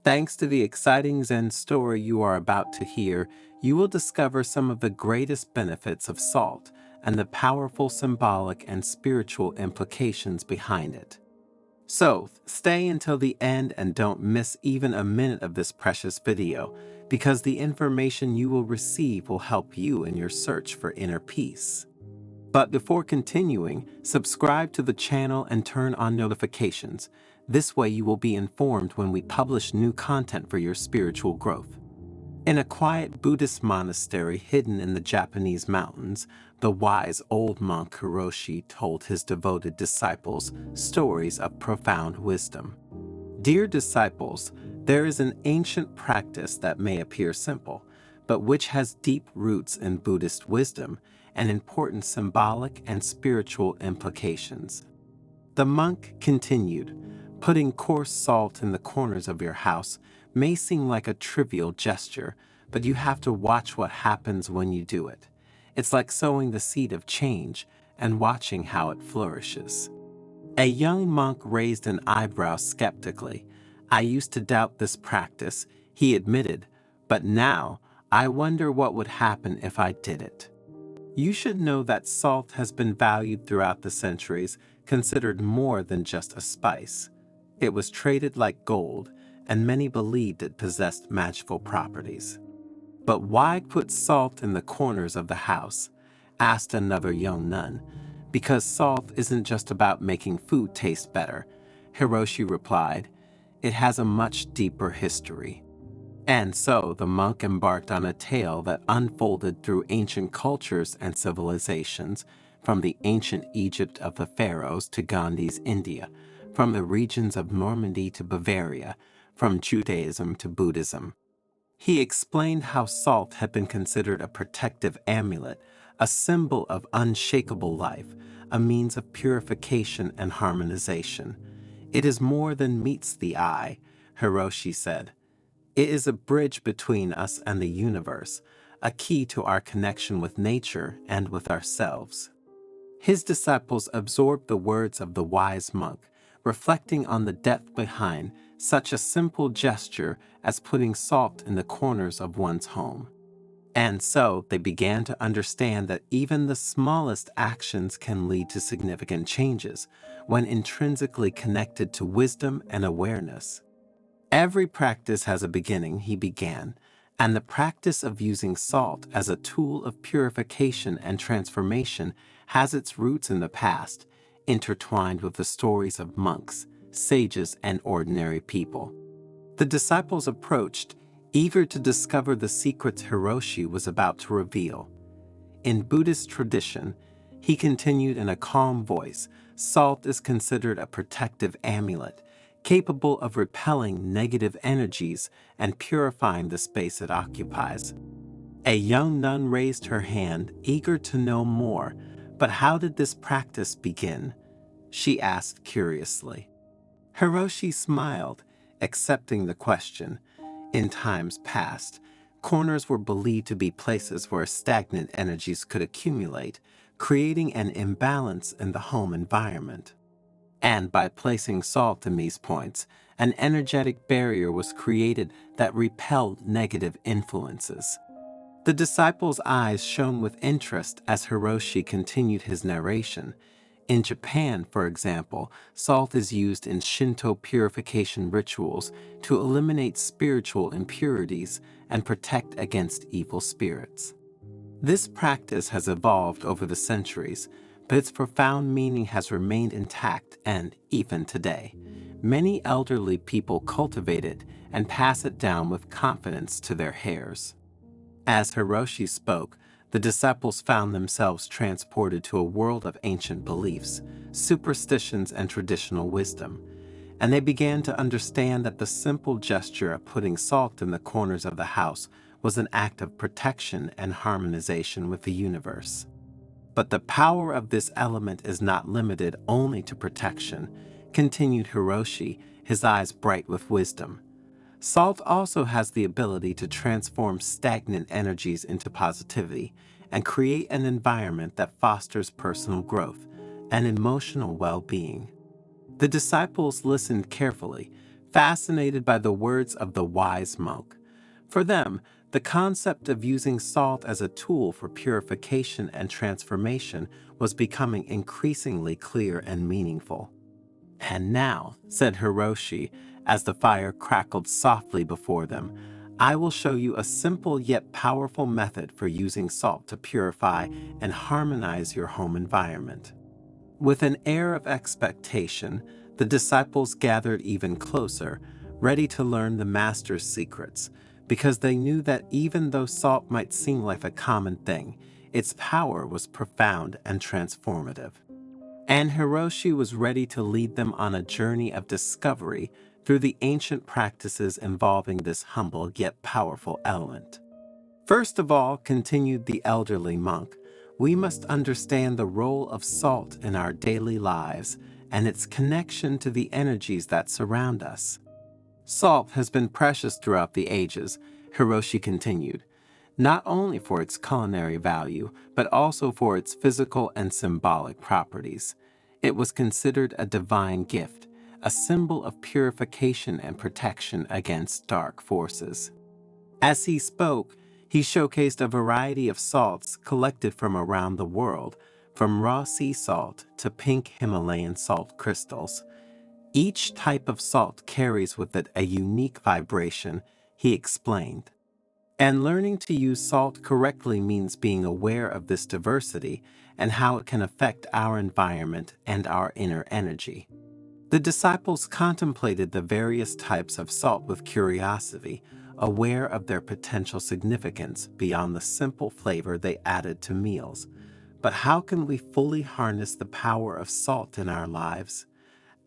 Thanks to the exciting Zen story you are about to hear, you will discover some of the greatest benefits of salt and the powerful symbolic and spiritual implications behind it. So, stay until the end and don't miss even a minute of this precious video, because the information you will receive will help you in your search for inner peace. But before continuing, subscribe to the channel and turn on notifications. This way you will be informed when we publish new content for your spiritual growth. In a quiet Buddhist monastery hidden in the Japanese mountains, the wise old monk Hiroshi told his devoted disciples stories of profound wisdom. Dear disciples, there is an ancient practice that may appear simple, but which has deep roots in Buddhist wisdom and important symbolic and spiritual implications. The monk continued, "Putting coarse salt in the corners of your house may seem like a trivial gesture, but you have to watch what happens when you do it. It's like sowing the seed of change and watching how it flourishes." A young monk raised an eyebrow skeptically. "I used to doubt this practice," he admitted, "but now I wonder what would happen if I did it." You should know that salt has been valued throughout the centuries, considered more than just a spice. It was traded like gold, and many believed it possessed magical properties. "But why put salt in the corners of the house?" asked another young nun. "Because salt isn't just about making food taste better," Hiroshi replied. "It has a much deeper history." And so the monk embarked on a tale that unfolded through ancient cultures and civilizations, from the ancient Egypt of the pharaohs to Gandhi's India, from the regions of Normandy to Bavaria, from Judaism to Buddhism. He explained how salt had been considered a protective amulet, a symbol of unshakable life, a means of purification and harmonization. "It is more than meets the eye," Hiroshi said. "It is a bridge between us and the universe, a key to our connection with nature and with ourselves." His disciples absorbed the words of the wise monk, reflecting on the depth behind such a simple gesture as putting salt in the corners of one's home. And so they began to understand that even the smallest actions can lead to significant changes when intrinsically connected to wisdom and awareness. "Every practice has a beginning," he began, "and the practice of using salt as a tool of purification and transformation has its roots in the past, intertwined with the stories of monks, sages, and ordinary people." The disciples approached, eager to discover the secrets Hiroshi was about to reveal. In Buddhist tradition, he continued in a calm voice, "Salt is considered a protective amulet, capable of repelling negative energies and purifying the space it occupies. A young nun raised her hand, eager to know more. But how did this practice begin? She asked curiously. Hiroshi smiled, accepting the question. In times past, corners were believed to be places where stagnant energies could accumulate, creating an imbalance in the home environment. And by placing salt in these points, an energetic barrier was created that repelled negative influences. The disciples' eyes shone with interest as Hiroshi continued his narration. In Japan, for example, salt is used in Shinto purification rituals to eliminate spiritual impurities and protect against evil spirits. This practice has evolved over the centuries, but its profound meaning has remained intact and, even today, many elderly people cultivate it and pass it down with confidence to their heirs. As Hiroshi spoke, the disciples found themselves transported to a world of ancient beliefs, superstitions, and traditional wisdom, and they began to understand that the simple gesture of putting salt in the corners of the house was an act of protection and harmonization with the universe. But the power of this element is not limited only to protection, continued Hiroshi, his eyes bright with wisdom. Salt also has the ability to transform stagnant energies into positivity and create an environment that fosters personal growth and emotional well-being. The disciples listened carefully, fascinated by the words of the wise monk. For them, the concept of using salt as a tool for purification and transformation was becoming increasingly clear and meaningful. And now, said Hiroshi, as the fire crackled softly before them, I will show you a simple yet powerful method for using salt to purify and harmonize your home environment. With an air of expectation, the disciples gathered even closer, ready to learn the master's secrets, because they knew that even though salt might seem like a common thing, its power was profound and transformative. And Hiroshi was ready to lead them on a journey of discovery through the ancient practices involving this humble yet powerful element. First of all, continued the elderly monk, we must understand the role of salt in our daily lives and its connection to the energies that surround us. Salt has been precious throughout the ages, Hiroshi continued, not only for its culinary value, but also for its physical and symbolic properties. It was considered a divine gift, a symbol of purification and protection against dark forces. As he spoke, he showcased a variety of salts collected from around the world, from raw sea salt to pink Himalayan salt crystals. Each type of salt carries with it a unique vibration, he explained. And learning to use salt correctly means being aware of this diversity and how it can affect our environment and our inner energy. The disciples contemplated the various types of salt with curiosity, aware of their potential significance beyond the simple flavor they added to meals. But how can we fully harness the power of salt in our lives?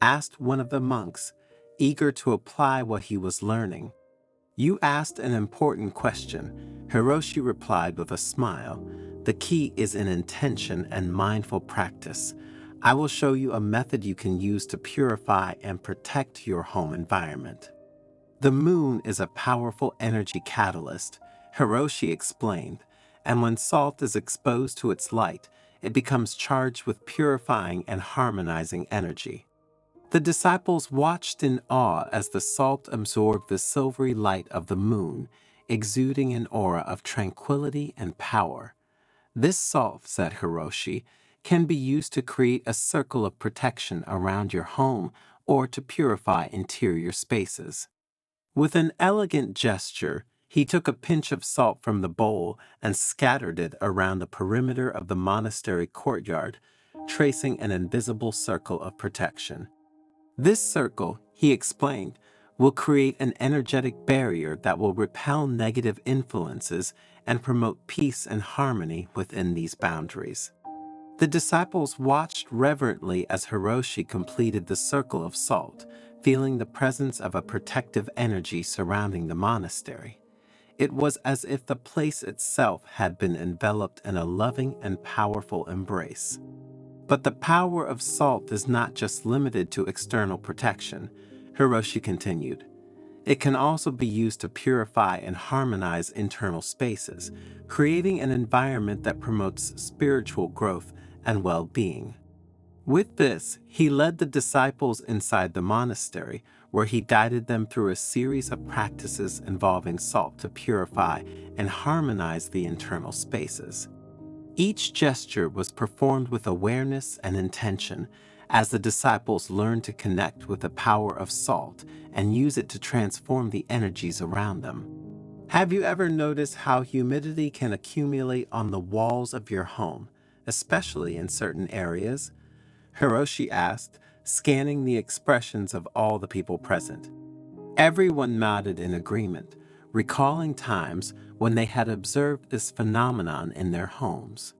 Asked one of the monks, eager to apply what he was learning. You asked an important question, Hiroshi replied with a smile. The key is in intention and mindful practice. I will show you a method you can use to purify and protect your home environment. The moon is a powerful energy catalyst, Hiroshi explained, and when salt is exposed to its light, it becomes charged with purifying and harmonizing energy. The disciples watched in awe as the salt absorbed the silvery light of the moon, exuding an aura of tranquility and power. This salt, said Hiroshi, can be used to create a circle of protection around your home or to purify interior spaces. With an elegant gesture, he took a pinch of salt from the bowl and scattered it around the perimeter of the monastery courtyard, tracing an invisible circle of protection. This circle, he explained, will create an energetic barrier that will repel negative influences and promote peace and harmony within these boundaries. The disciples watched reverently as Hiroshi completed the circle of salt, feeling the presence of a protective energy surrounding the monastery. It was as if the place itself had been enveloped in a loving and powerful embrace. But the power of salt is not just limited to external protection, Hiroshi continued. It can also be used to purify and harmonize internal spaces, creating an environment that promotes spiritual growth and well-being. With this, he led the disciples inside the monastery, where he guided them through a series of practices involving salt to purify and harmonize the internal spaces. Each gesture was performed with awareness and intention, as the disciples learned to connect with the power of salt and use it to transform the energies around them. Have you ever noticed how humidity can accumulate on the walls of your home, especially in certain areas? Hiroshi asked, scanning the expressions of all the people present. Everyone nodded in agreement, recalling times when they had observed this phenomenon in their homes.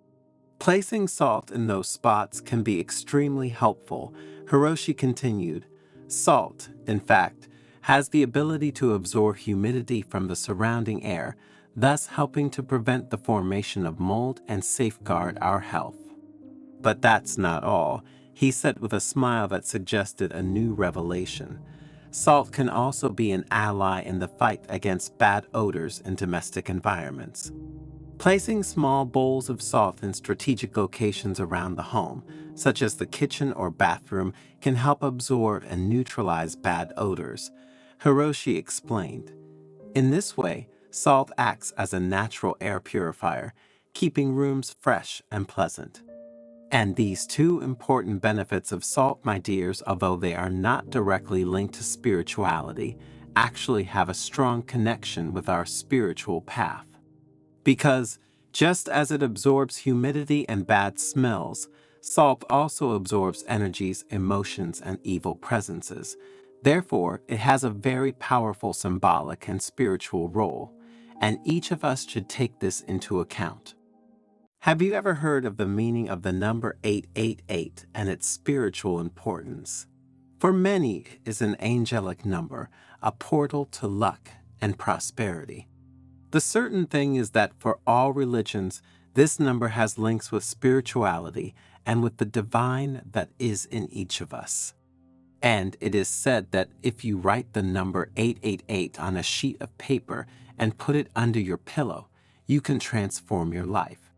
Placing salt in those spots can be extremely helpful, Hiroshi continued. Salt, in fact, has the ability to absorb humidity from the surrounding air, thus helping to prevent the formation of mold and safeguard our health. But that's not all, he said with a smile that suggested a new revelation. Salt can also be an ally in the fight against bad odors in domestic environments. Placing small bowls of salt in strategic locations around the home, such as the kitchen or bathroom, can help absorb and neutralize bad odors, Hiroshi explained. In this way, salt acts as a natural air purifier, keeping rooms fresh and pleasant. And these two important benefits of salt, my dears, although they are not directly linked to spirituality, actually have a strong connection with our spiritual path. Because, just as it absorbs humidity and bad smells, salt also absorbs energies, emotions, and evil presences. Therefore, it has a very powerful symbolic and spiritual role, and each of us should take this into account. Have you ever heard of the meaning of the number 888 and its spiritual importance? For many, it is an angelic number, a portal to luck and prosperity. The certain thing is that for all religions, this number has links with spirituality and with the divine that is in each of us. And it is said that if you write the number 888 on a sheet of paper and put it under your pillow, you can transform your life.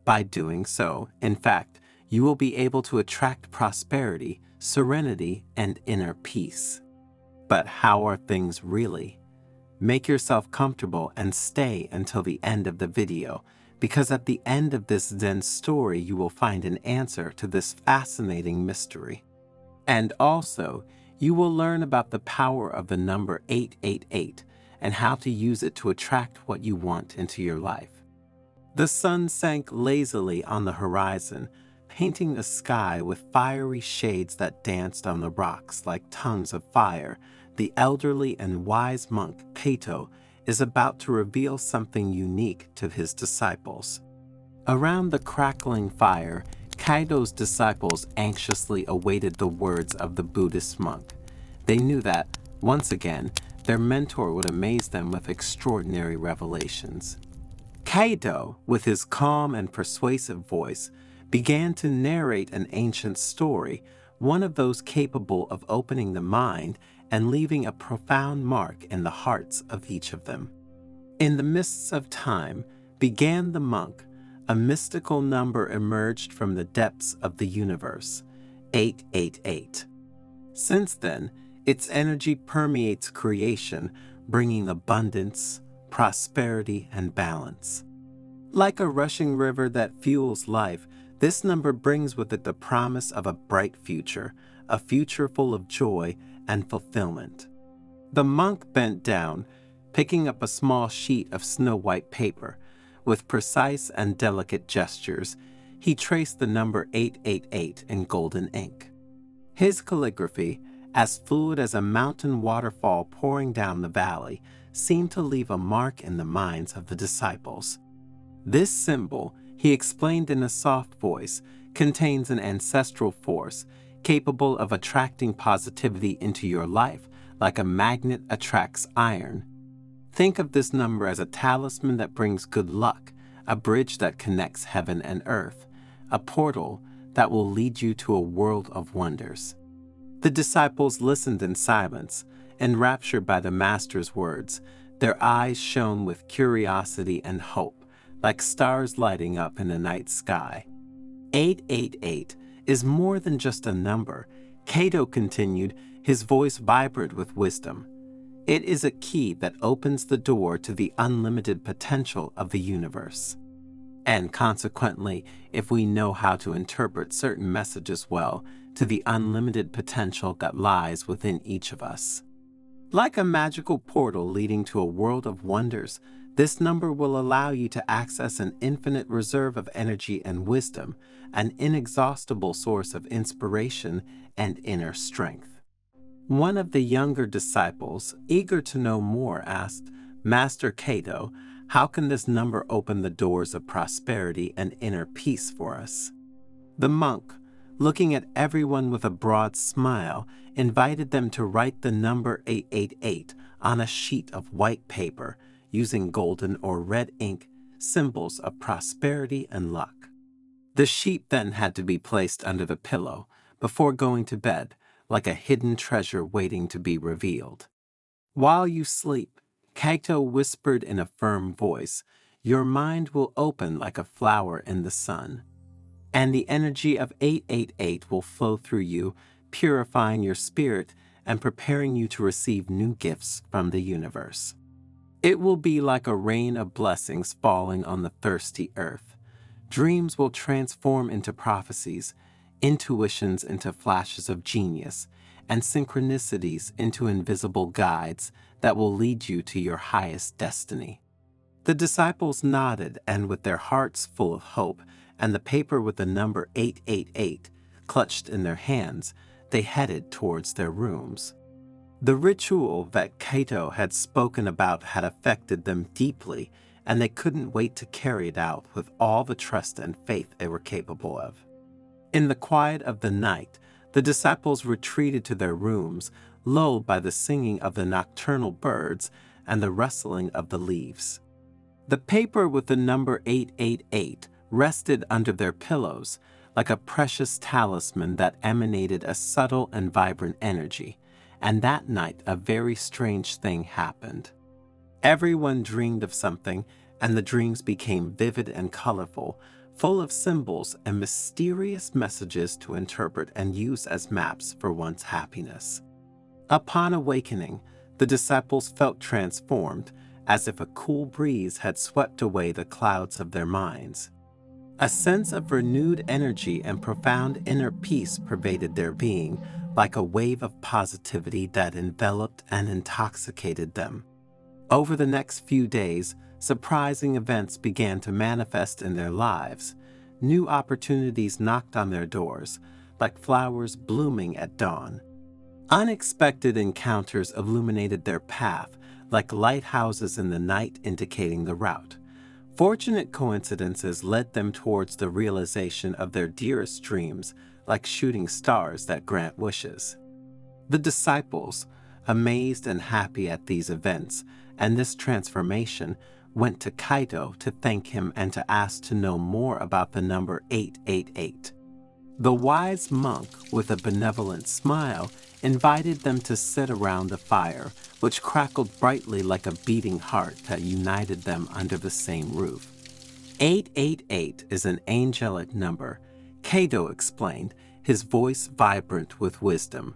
By doing so, in fact, you will be able to attract prosperity, serenity, and inner peace. But how are things really? Make yourself comfortable and stay until the end of the video, because at the end of this Zen story you will find an answer to this fascinating mystery. And also, you will learn about the power of the number 888 and how to use it to attract what you want into your life. The sun sank lazily on the horizon, painting the sky with fiery shades that danced on the rocks like tongues of fire. The elderly and wise monk, Kato, is about to reveal something unique to his disciples. Around the crackling fire, Kaido's disciples anxiously awaited the words of the Buddhist monk. They knew that, once again, their mentor would amaze them with extraordinary revelations. Kaido, with his calm and persuasive voice, began to narrate an ancient story, one of those capable of opening the mind and leaving a profound mark in the hearts of each of them. In the mists of time began the monk. A mystical number emerged from the depths of the universe, 888. Since then, its energy permeates creation, bringing abundance, prosperity, and balance. Like a rushing river that fuels life, this number brings with it the promise of a bright future, a future full of joy and fulfillment. The monk bent down, picking up a small sheet of snow-white paper. With precise and delicate gestures, he traced the number 888 in golden ink. His calligraphy, as fluid as a mountain waterfall pouring down the valley, seemed to leave a mark in the minds of the disciples. This symbol, he explained in a soft voice, contains an ancestral force, capable of attracting positivity into your life like a magnet attracts iron. Think of this number as a talisman that brings good luck, a bridge that connects heaven and earth, a portal that will lead you to a world of wonders. The disciples listened in silence, enraptured by the Master's words. Their eyes shone with curiosity and hope, like stars lighting up in the night sky. 888 is more than just a number, Cato continued, his voice vibrant with wisdom. It is a key that opens the door to the unlimited potential of the universe. And consequently, if we know how to interpret certain messages well, to the unlimited potential that lies within each of us. Like a magical portal leading to a world of wonders, this number will allow you to access an infinite reserve of energy and wisdom, an inexhaustible source of inspiration and inner strength. One of the younger disciples, eager to know more, asked, "Master Cato, how can this number open the doors of prosperity and inner peace for us?" The monk, looking at everyone with a broad smile, invited them to write the number 888 on a sheet of white paper using golden or red ink, symbols of prosperity and luck. The sheet then had to be placed under the pillow before going to bed, like a hidden treasure waiting to be revealed. "While you sleep," Cato whispered in a firm voice, "your mind will open like a flower in the sun, and the energy of 888 will flow through you, purifying your spirit and preparing you to receive new gifts from the universe. It will be like a rain of blessings falling on the thirsty earth. Dreams will transform into prophecies, intuitions into flashes of genius, and synchronicities into invisible guides that will lead you to your highest destiny." The disciples nodded, and with their hearts full of hope and the paper with the number 888 clutched in their hands, they headed towards their rooms. The ritual that Cato had spoken about had affected them deeply, and they couldn't wait to carry it out with all the trust and faith they were capable of. In the quiet of the night, the disciples retreated to their rooms, lulled by the singing of the nocturnal birds and the rustling of the leaves. The paper with the number 888 rested under their pillows like a precious talisman that emanated a subtle and vibrant energy, and that night a very strange thing happened. Everyone dreamed of something, and the dreams became vivid and colorful, full of symbols and mysterious messages to interpret and use as maps for one's happiness. Upon awakening, the disciples felt transformed, as if a cool breeze had swept away the clouds of their minds. A sense of renewed energy and profound inner peace pervaded their being, like a wave of positivity that enveloped and intoxicated them. Over the next few days, surprising events began to manifest in their lives. New opportunities knocked on their doors, like flowers blooming at dawn. Unexpected encounters illuminated their path, like lighthouses in the night indicating the route. Fortunate coincidences led them towards the realization of their dearest dreams, like shooting stars that grant wishes. The disciples, amazed and happy at these events and this transformation, went to Cato to thank him and to ask to know more about the number 888. The wise monk, with a benevolent smile, invited them to sit around the fire, which crackled brightly like a beating heart that united them under the same roof. 888 is an angelic number, Cato explained, his voice vibrant with wisdom.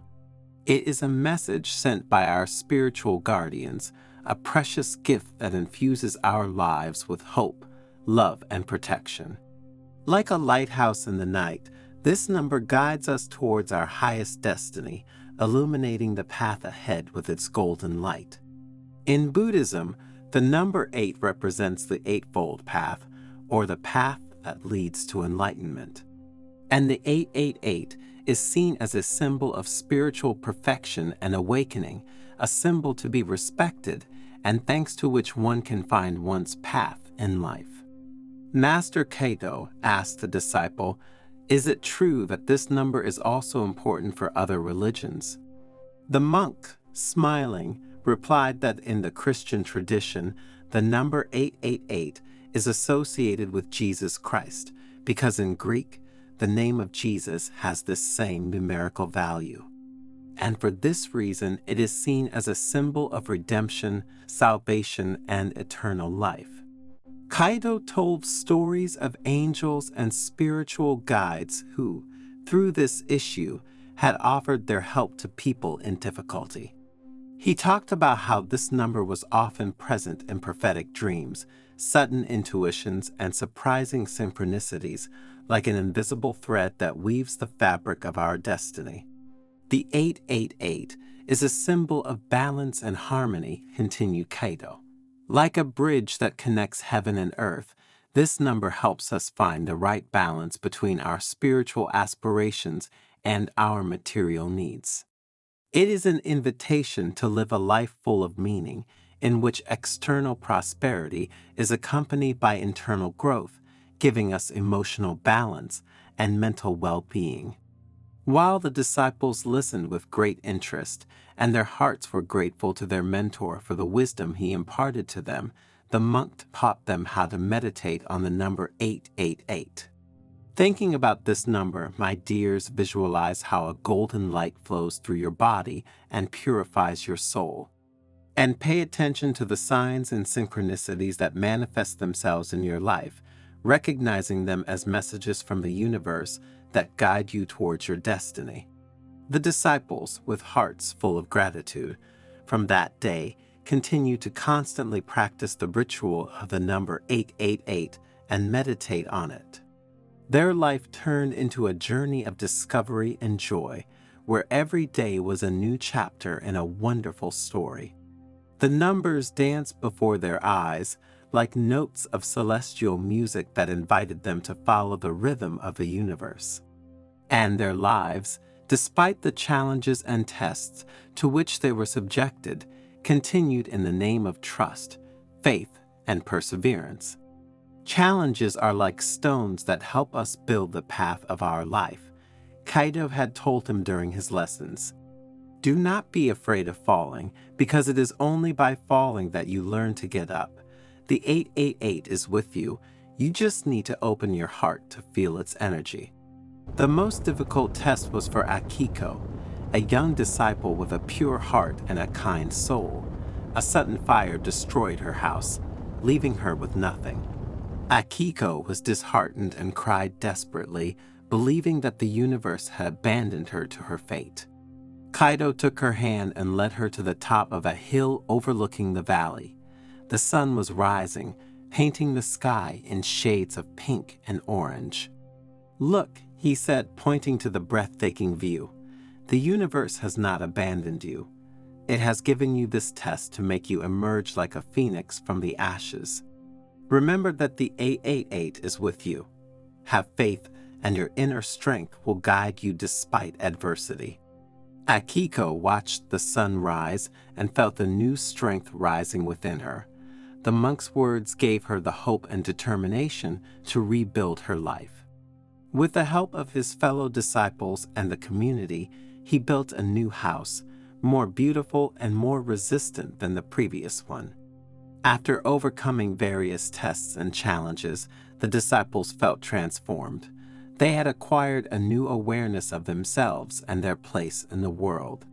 It is a message sent by our spiritual guardians, a precious gift that infuses our lives with hope, love, and protection. Like a lighthouse in the night, this number guides us towards our highest destiny, illuminating the path ahead with its golden light. In Buddhism, the number 8 represents the Eightfold Path, or the path that leads to enlightenment. And the 888 is seen as a symbol of spiritual perfection and awakening, a symbol to be respected, and thanks to which one can find one's path in life. Master Cato asked the disciple, Is it true that this number is also important for other religions? The monk, smiling, replied that in the Christian tradition, the number 888 is associated with Jesus Christ, because in Greek, the name of Jesus has this same numerical value. And for this reason, it is seen as a symbol of redemption, salvation, and eternal life. Kaido told stories of angels and spiritual guides who, through this issue, had offered their help to people in difficulty. He talked about how this number was often present in prophetic dreams, sudden intuitions, and surprising synchronicities, like an invisible thread that weaves the fabric of our destiny. The 888 is a symbol of balance and harmony, continued Kaido. Like a bridge that connects heaven and earth, this number helps us find the right balance between our spiritual aspirations and our material needs. It is an invitation to live a life full of meaning, in which external prosperity is accompanied by internal growth, giving us emotional balance and mental well-being. While the disciples listened with great interest, and their hearts were grateful to their mentor for the wisdom he imparted to them, the monk taught them how to meditate on the number 888. Thinking about this number, my dears, visualize how a golden light flows through your body and purifies your soul. And pay attention to the signs and synchronicities that manifest themselves in your life, recognizing them as messages from the universe that guide you towards your destiny. The disciples, with hearts full of gratitude, from that day continued to constantly practice the ritual of the number 888 and meditate on it. Their life turned into a journey of discovery and joy, where every day was a new chapter in a wonderful story. The numbers danced before their eyes like notes of celestial music that invited them to follow the rhythm of the universe. And their lives, despite the challenges and tests to which they were subjected, continued in the name of trust, faith, and perseverance. Challenges are like stones that help us build the path of our life, Kaido had told him during his lessons. Do not be afraid of falling, because it is only by falling that you learn to get up. The 888 is with you. You just need to open your heart to feel its energy. The most difficult test was for Akiko, a young disciple with a pure heart and a kind soul. A sudden fire destroyed her house, leaving her with nothing. Akiko was disheartened and cried desperately, believing that the universe had abandoned her to her fate. Kaido took her hand and led her to the top of a hill overlooking the valley. The sun was rising, painting the sky in shades of pink and orange. Look, he said, pointing to the breathtaking view. The universe has not abandoned you. It has given you this test to make you emerge like a phoenix from the ashes. Remember that the 888 is with you. Have faith, and your inner strength will guide you despite adversity. Akiko watched the sun rise and felt a new strength rising within her. The monk's words gave her the hope and determination to rebuild her life. With the help of his fellow disciples and the community, he built a new house, more beautiful and more resistant than the previous one. After overcoming various tests and challenges, the disciples felt transformed. They had acquired a new awareness of themselves and their place in the world.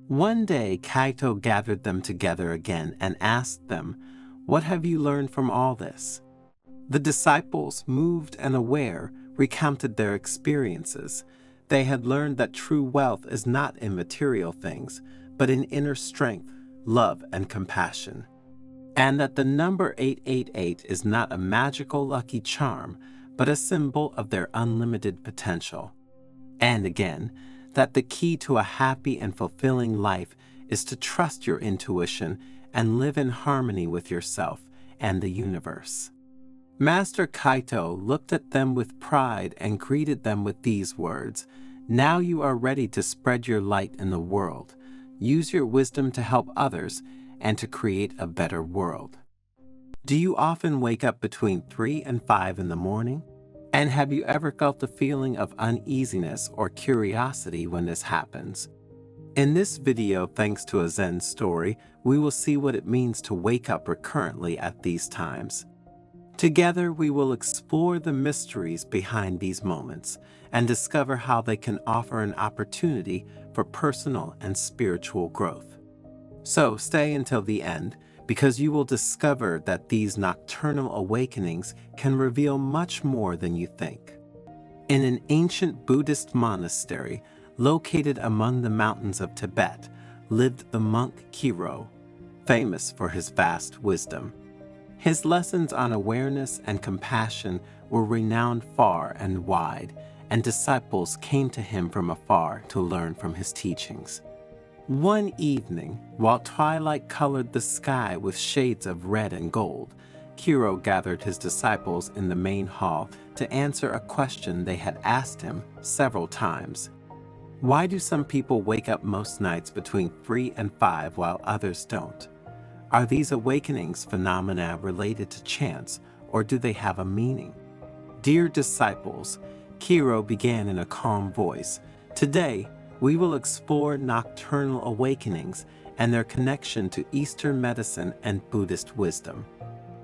One day, Kaito gathered them together again and asked them, "What have you learned from all this?" The disciples, moved and aware, recounted their experiences. They had learned that true wealth is not in material things, but in inner strength, love, and compassion. And that the number 888 is not a magical lucky charm, but a symbol of their unlimited potential. And again, that the key to a happy and fulfilling life is to trust your intuition and live in harmony with yourself and the universe. Master Kaito looked at them with pride and greeted them with these words, "Now you are ready to spread your light in the world. Use your wisdom to help others and to create a better world." Do you often wake up between 3 and 5 in the morning? And have you ever felt a feeling of uneasiness or curiosity when this happens? In this video, thanks to a Zen story, we will see what it means to wake up recurrently at these times. Together, we will explore the mysteries behind these moments and discover how they can offer an opportunity for personal and spiritual growth. So stay until the end, because you will discover that these nocturnal awakenings can reveal much more than you think. In an ancient Buddhist monastery located among the mountains of Tibet lived the monk Kiro, famous for his vast wisdom. His lessons on awareness and compassion were renowned far and wide, and disciples came to him from afar to learn from his teachings. One evening, while twilight colored the sky with shades of red and gold, Kiro gathered his disciples in the main hall to answer a question they had asked him several times. Why do some people wake up most nights between 3 and 5 while others don't? Are these awakenings phenomena related to chance, or do they have a meaning? Dear disciples, Kiro began in a calm voice, today we will explore nocturnal awakenings and their connection to Eastern medicine and Buddhist wisdom.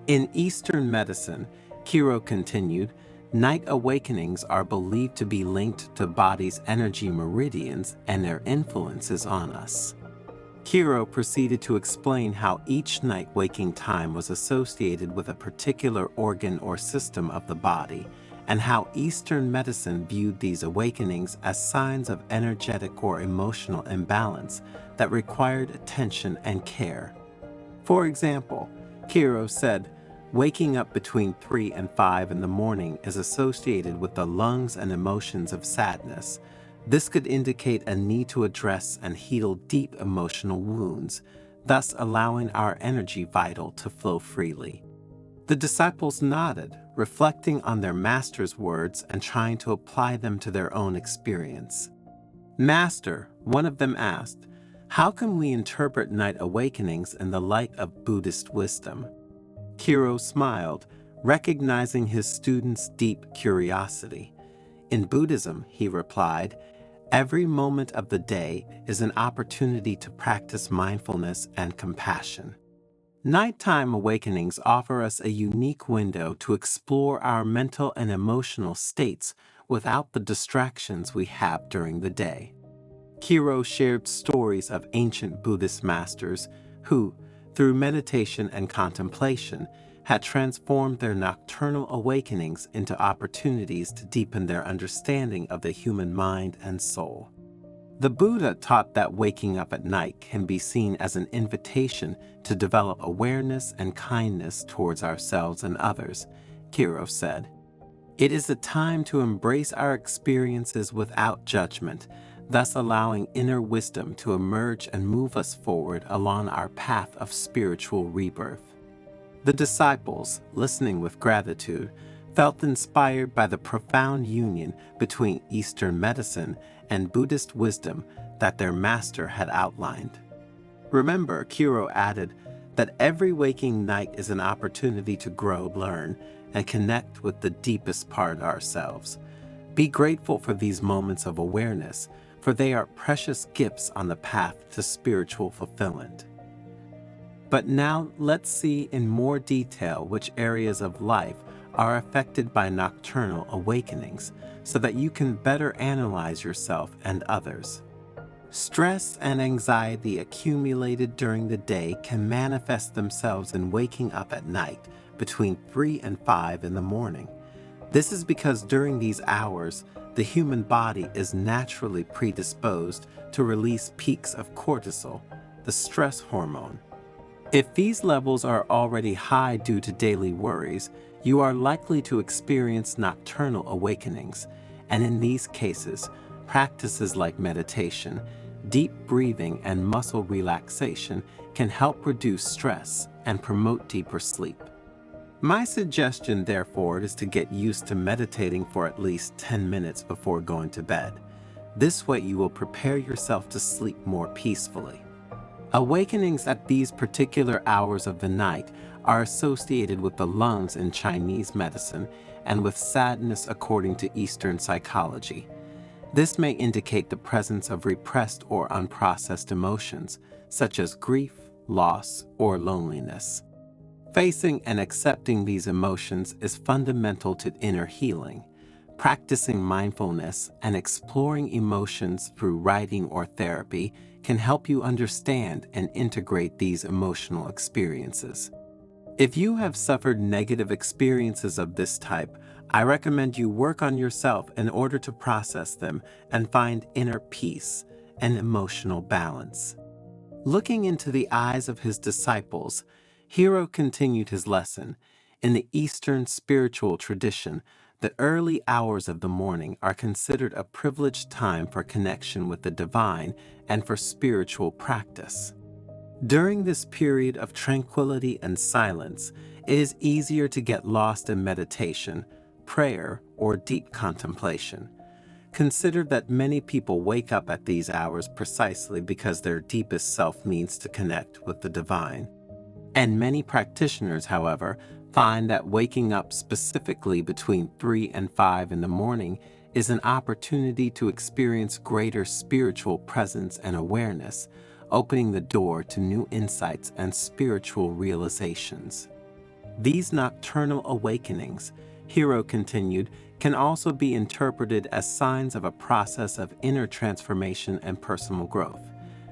In Eastern medicine, Kiro continued, night awakenings are believed to be linked to body's energy meridians and their influences on us. Kiro proceeded to explain how each night waking time was associated with a particular organ or system of the body, and how Eastern medicine viewed these awakenings as signs of energetic or emotional imbalance that required attention and care. For example, Kiro said, waking up between 3 and 5 in the morning is associated with the lungs and emotions of sadness. This could indicate a need to address and heal deep emotional wounds, thus allowing our energy vital to flow freely. The disciples nodded, reflecting on their master's words and trying to apply them to their own experience. Master, one of them asked, how can we interpret night awakenings in the light of Buddhist wisdom? Kiro smiled, recognizing his student's deep curiosity. In Buddhism, he replied, every moment of the day is an opportunity to practice mindfulness and compassion. Nighttime awakenings offer us a unique window to explore our mental and emotional states without the distractions we have during the day. Kiro shared stories of ancient Buddhist masters who, through meditation and contemplation, had transformed their nocturnal awakenings into opportunities to deepen their understanding of the human mind and soul. The Buddha taught that waking up at night can be seen as an invitation to develop awareness and kindness towards ourselves and others, Kiro said. It is a time to embrace our experiences without judgment, thus allowing inner wisdom to emerge and move us forward along our path of spiritual rebirth. The disciples, listening with gratitude, felt inspired by the profound union between Eastern medicine and Buddhist wisdom that their master had outlined. Remember, Kiro added, that every waking night is an opportunity to grow, learn, and connect with the deepest part of ourselves. Be grateful for these moments of awareness, for they are precious gifts on the path to spiritual fulfillment. But now let's see in more detail which areas of life are affected by nocturnal awakenings, so that you can better analyze yourself and others. Stress and anxiety accumulated during the day can manifest themselves in waking up at night between 3 and 5 in the morning. This is because during these hours, the human body is naturally predisposed to release peaks of cortisol, the stress hormone. If these levels are already high due to daily worries, you are likely to experience nocturnal awakenings, and in these cases, practices like meditation, deep breathing, and muscle relaxation can help reduce stress and promote deeper sleep. My suggestion, therefore, is to get used to meditating for at least 10 minutes before going to bed. This way you will prepare yourself to sleep more peacefully. Awakenings at these particular hours of the night are associated with the lungs in Chinese medicine and with sadness according to Eastern psychology. This may indicate the presence of repressed or unprocessed emotions, such as grief, loss, or loneliness. Facing and accepting these emotions is fundamental to inner healing. Practicing mindfulness and exploring emotions through writing or therapy can help you understand and integrate these emotional experiences. If you have suffered negative experiences of this type, I recommend you work on yourself in order to process them and find inner peace and emotional balance. Looking into the eyes of his disciples, Hero continued his lesson. In the Eastern spiritual tradition, the early hours of the morning are considered a privileged time for connection with the divine and for spiritual practice. During this period of tranquility and silence, it is easier to get lost in meditation, prayer, or deep contemplation. Consider that many people wake up at these hours precisely because their deepest self needs to connect with the divine. And many practitioners, however, find that waking up specifically between 3 and 5 in the morning is an opportunity to experience greater spiritual presence and awareness, opening the door to new insights and spiritual realizations. These nocturnal awakenings, Hero continued, can also be interpreted as signs of a process of inner transformation and personal growth.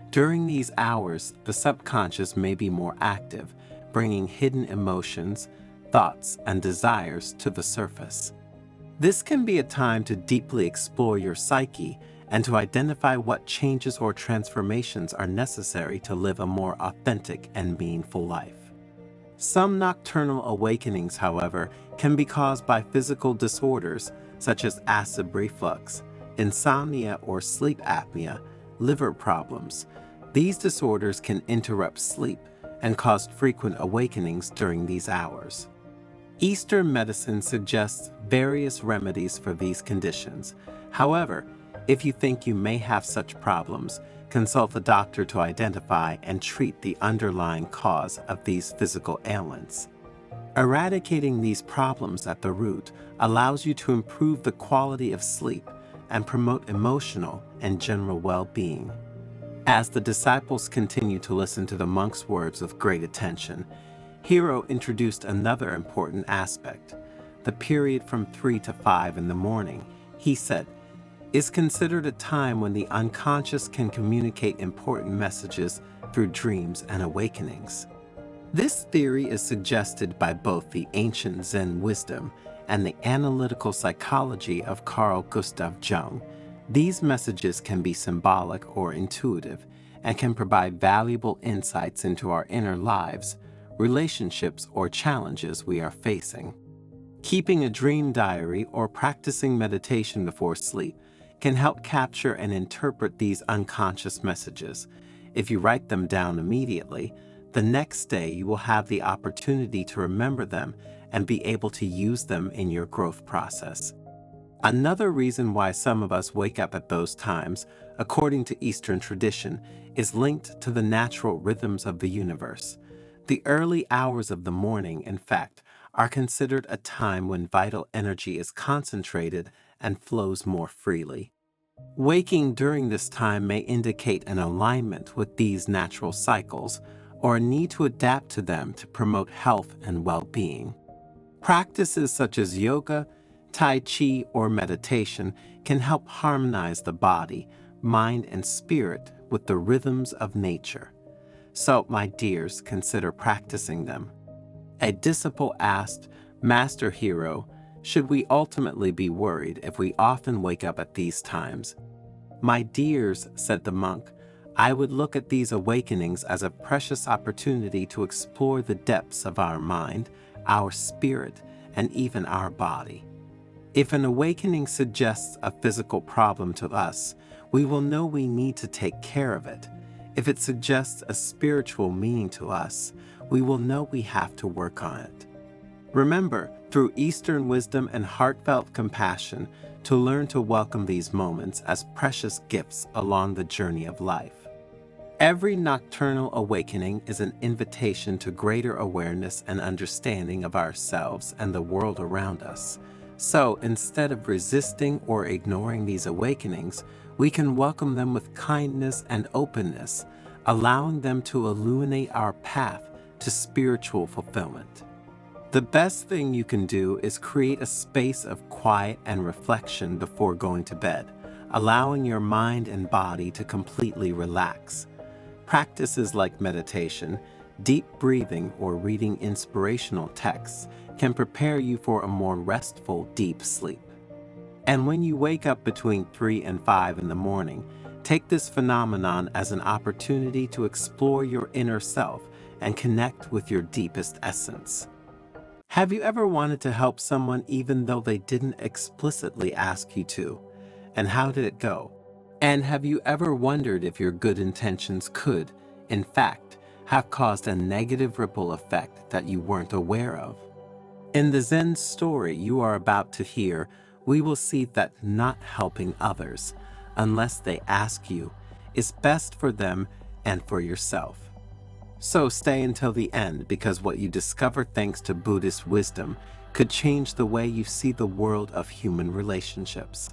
During these hours, the subconscious may be more active, bringing hidden emotions, thoughts, and desires to the surface. This can be a time to deeply explore your psyche and to identify what changes or transformations are necessary to live a more authentic and meaningful life. Some nocturnal awakenings, however, can be caused by physical disorders such as acid reflux, insomnia or sleep apnea, liver problems. These disorders can interrupt sleep and cause frequent awakenings during these hours. Eastern medicine suggests various remedies for these conditions. However, if you think you may have such problems, consult a doctor to identify and treat the underlying cause of these physical ailments. Eradicating these problems at the root allows you to improve the quality of sleep and promote emotional and general well-being. As the disciples continued to listen to the monk's words with great attention, Hero introduced another important aspect. The period from 3 to 5 in the morning, he said, is considered a time when the unconscious can communicate important messages through dreams and awakenings. This theory is suggested by both the ancient Zen wisdom and the analytical psychology of Carl Gustav Jung. These messages can be symbolic or intuitive and can provide valuable insights into our inner lives, relationships, or challenges we are facing. Keeping a dream diary or practicing meditation before sleep can help capture and interpret these unconscious messages. If you write them down immediately, the next day you will have the opportunity to remember them and be able to use them in your growth process. Another reason why some of us wake up at those times, according to Eastern tradition, is linked to the natural rhythms of the universe. The early hours of the morning, in fact, are considered a time when vital energy is concentrated and flows more freely. Waking during this time may indicate an alignment with these natural cycles or a need to adapt to them to promote health and well-being. Practices such as yoga, Tai Chi, or meditation can help harmonize the body, mind, and spirit with the rhythms of nature. So, my dears, consider practicing them. A disciple asked, Master Hero, should we ultimately be worried if we often wake up at these times? My dears, said the monk, I would look at these awakenings as a precious opportunity to explore the depths of our mind, our spirit, and even our body. If an awakening suggests a physical problem to us, we will know we need to take care of it. If it suggests a spiritual meaning to us, we will know we have to work on it. Remember, through Eastern wisdom and heartfelt compassion, to learn to welcome these moments as precious gifts along the journey of life. Every nocturnal awakening is an invitation to greater awareness and understanding of ourselves and the world around us. So instead of resisting or ignoring these awakenings, we can welcome them with kindness and openness, allowing them to illuminate our path to spiritual fulfillment. The best thing you can do is create a space of quiet and reflection before going to bed, allowing your mind and body to completely relax. Practices like meditation, deep breathing, or reading inspirational texts can prepare you for a more restful, deep sleep. And when you wake up between 3 and 5 in the morning, take this phenomenon as an opportunity to explore your inner self and connect with your deepest essence. Have you ever wanted to help someone even though they didn't explicitly ask you to? And how did it go? And have you ever wondered if your good intentions could, in fact, have caused a negative ripple effect that you weren't aware of? In the Zen story you are about to hear, we will see that not helping others, unless they ask you, is best for them and for yourself. So stay until the end, because what you discover thanks to Buddhist wisdom could change the way you see the world of human relationships.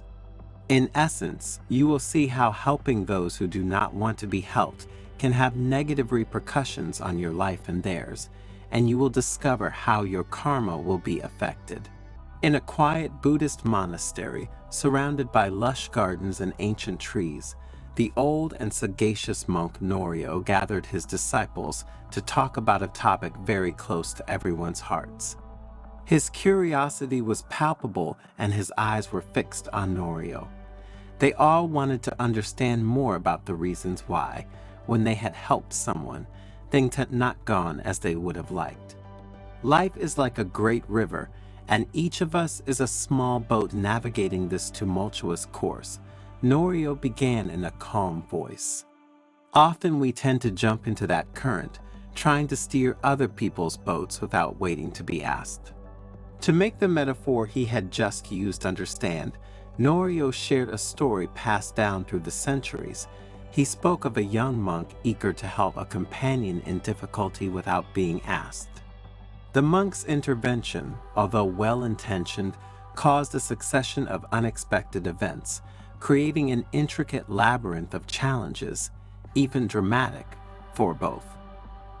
In essence, you will see how helping those who do not want to be helped can have negative repercussions on your life and theirs, and you will discover how your karma will be affected. In a quiet Buddhist monastery, surrounded by lush gardens and ancient trees, the old and sagacious monk Norio gathered his disciples to talk about a topic very close to everyone's hearts. His curiosity was palpable and his eyes were fixed on Norio. They all wanted to understand more about the reasons why, when they had helped someone, things had not gone as they would have liked. Life is like a great river, and each of us is a small boat navigating this tumultuous course. Norio began in a calm voice. Often we tend to jump into that current, trying to steer other people's boats without waiting to be asked. To make the metaphor he had just used understand, Norio shared a story passed down through the centuries. He spoke of a young monk eager to help a companion in difficulty without being asked. The monk's intervention, although well-intentioned, caused a succession of unexpected events, creating an intricate labyrinth of challenges, even dramatic, for both.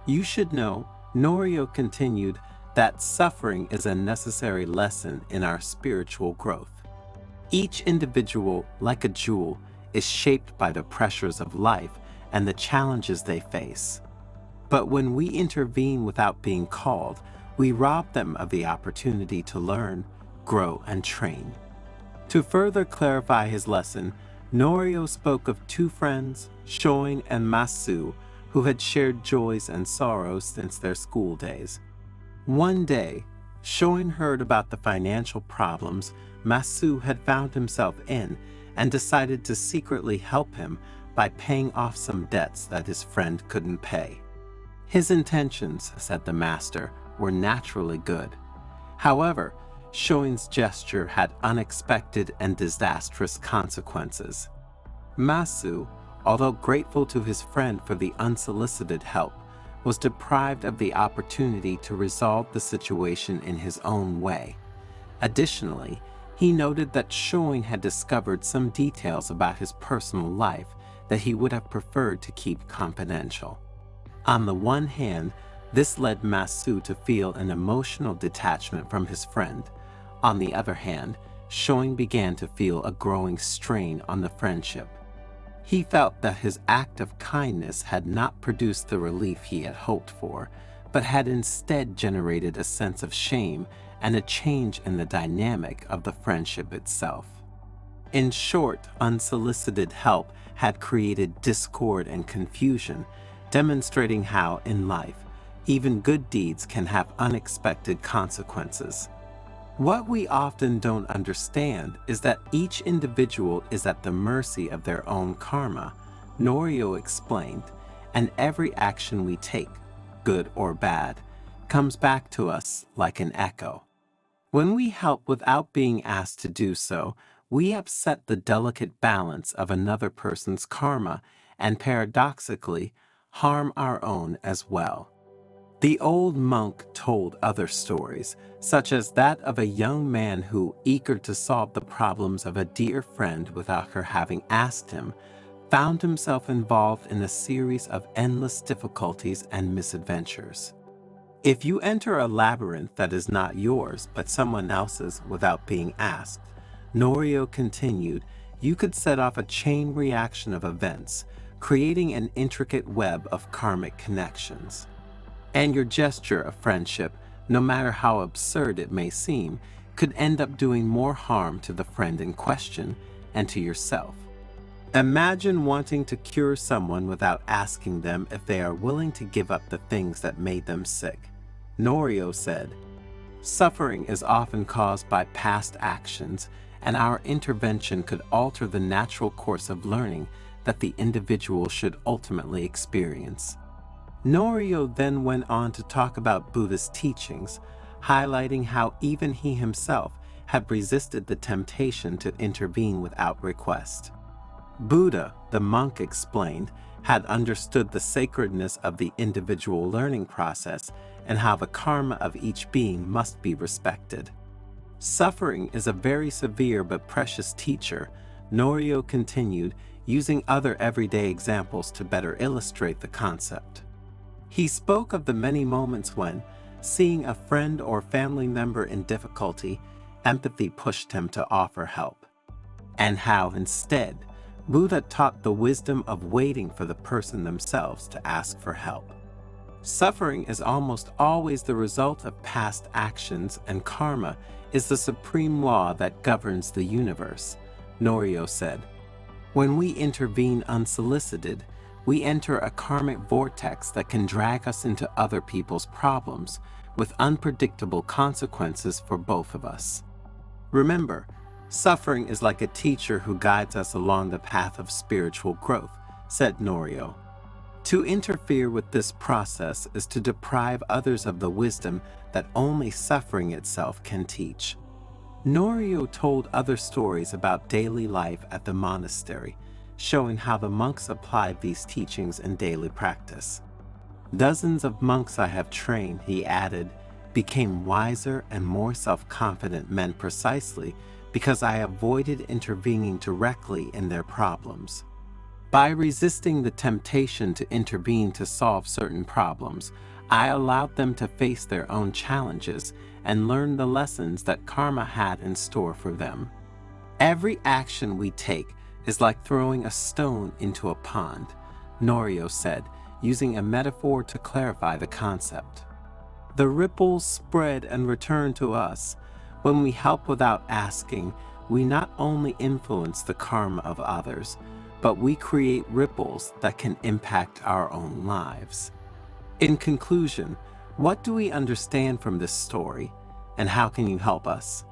You should know, Norio continued, that suffering is a necessary lesson in our spiritual growth. Each individual, like a jewel, is shaped by the pressures of life and the challenges they face. But when we intervene without being called, we rob them of the opportunity to learn, grow, and train. To further clarify his lesson, Norio spoke of two friends, Shoin and Masu, who had shared joys and sorrows since their school days. One day, Shoin heard about the financial problems Masu had found himself in and decided to secretly help him by paying off some debts that his friend couldn't pay. His intentions, said the master, were naturally good. However, Shoin's gesture had unexpected and disastrous consequences. Masu, although grateful to his friend for the unsolicited help, was deprived of the opportunity to resolve the situation in his own way. Additionally, he noted that Shoin had discovered some details about his personal life that he would have preferred to keep confidential. On the one hand, this led Masu to feel an emotional detachment from his friend. On the other hand, Shoin began to feel a growing strain on the friendship. He felt that his act of kindness had not produced the relief he had hoped for, but had instead generated a sense of shame and a change in the dynamic of the friendship itself. In short, unsolicited help had created discord and confusion, demonstrating how, in life, even good deeds can have unexpected consequences. What we often don't understand is that each individual is at the mercy of their own karma, Norio explained, and every action we take, good or bad, comes back to us like an echo. When we help without being asked to do so, we upset the delicate balance of another person's karma and paradoxically, harm our own as well. The old monk told other stories, such as that of a young man who, eager to solve the problems of a dear friend without her having asked him, found himself involved in a series of endless difficulties and misadventures. If you enter a labyrinth that is not yours but someone else's without being asked, Norio continued, you could set off a chain reaction of events, creating an intricate web of karmic connections. And your gesture of friendship, no matter how absurd it may seem, could end up doing more harm to the friend in question and to yourself. Imagine wanting to cure someone without asking them if they are willing to give up the things that made them sick. Norio said, suffering is often caused by past actions, and our intervention could alter the natural course of learning that the individual should ultimately experience. Norio then went on to talk about Buddha's teachings, highlighting how even he himself had resisted the temptation to intervene without request. Buddha, the monk explained, had understood the sacredness of the individual learning process and how the karma of each being must be respected. Suffering is a very severe but precious teacher, Norio continued, using other everyday examples to better illustrate the concept. He spoke of the many moments when, seeing a friend or family member in difficulty, empathy pushed him to offer help, and how instead, Buddha taught the wisdom of waiting for the person themselves to ask for help. Suffering is almost always the result of past actions, and karma is the supreme law that governs the universe, Norio said. When we intervene unsolicited, we enter a karmic vortex that can drag us into other people's problems, with unpredictable consequences for both of us. Remember, suffering is like a teacher who guides us along the path of spiritual growth, said Norio. To interfere with this process is to deprive others of the wisdom that only suffering itself can teach. Norio told other stories about daily life at the monastery, showing how the monks applied these teachings in daily practice. Dozens of monks I have trained, he added, became wiser and more self-confident men precisely because I avoided intervening directly in their problems. By resisting the temptation to intervene to solve certain problems, I allowed them to face their own challenges and learn the lessons that karma had in store for them. Every action we take is like throwing a stone into a pond, Norio said, using a metaphor to clarify the concept. The ripples spread and return to us. When we help without asking, we not only influence the karma of others, but we create ripples that can impact our own lives. In conclusion, what do we understand from this story, and how can you help us?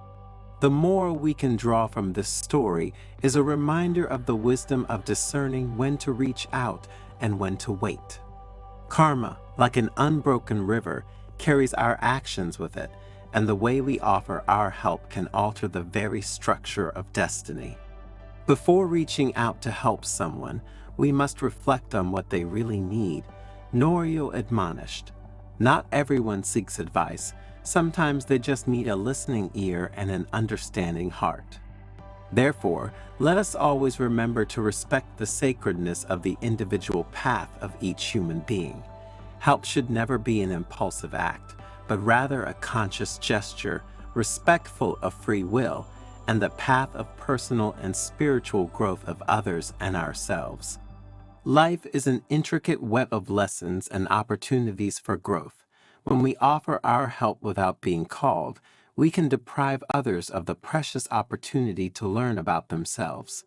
The moral we can draw from this story is a reminder of the wisdom of discerning when to reach out and when to wait. Karma, like an unbroken river, carries our actions with it, and the way we offer our help can alter the very structure of destiny. Before reaching out to help someone, we must reflect on what they really need, Norio admonished. Not everyone seeks advice. Sometimes they just need a listening ear and an understanding heart. Therefore, let us always remember to respect the sacredness of the individual path of each human being. Help should never be an impulsive act, but rather a conscious gesture, respectful of free will, and the path of personal and spiritual growth of others and ourselves. Life is an intricate web of lessons and opportunities for growth. When we offer our help without being called, we can deprive others of the precious opportunity to learn about themselves.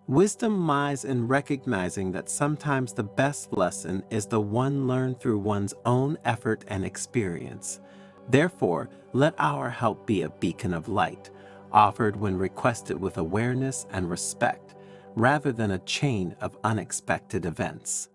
Wisdom lies in recognizing that sometimes the best lesson is the one learned through one's own effort and experience. Therefore, let our help be a beacon of light, offered when requested with awareness and respect, rather than a chain of unexpected events.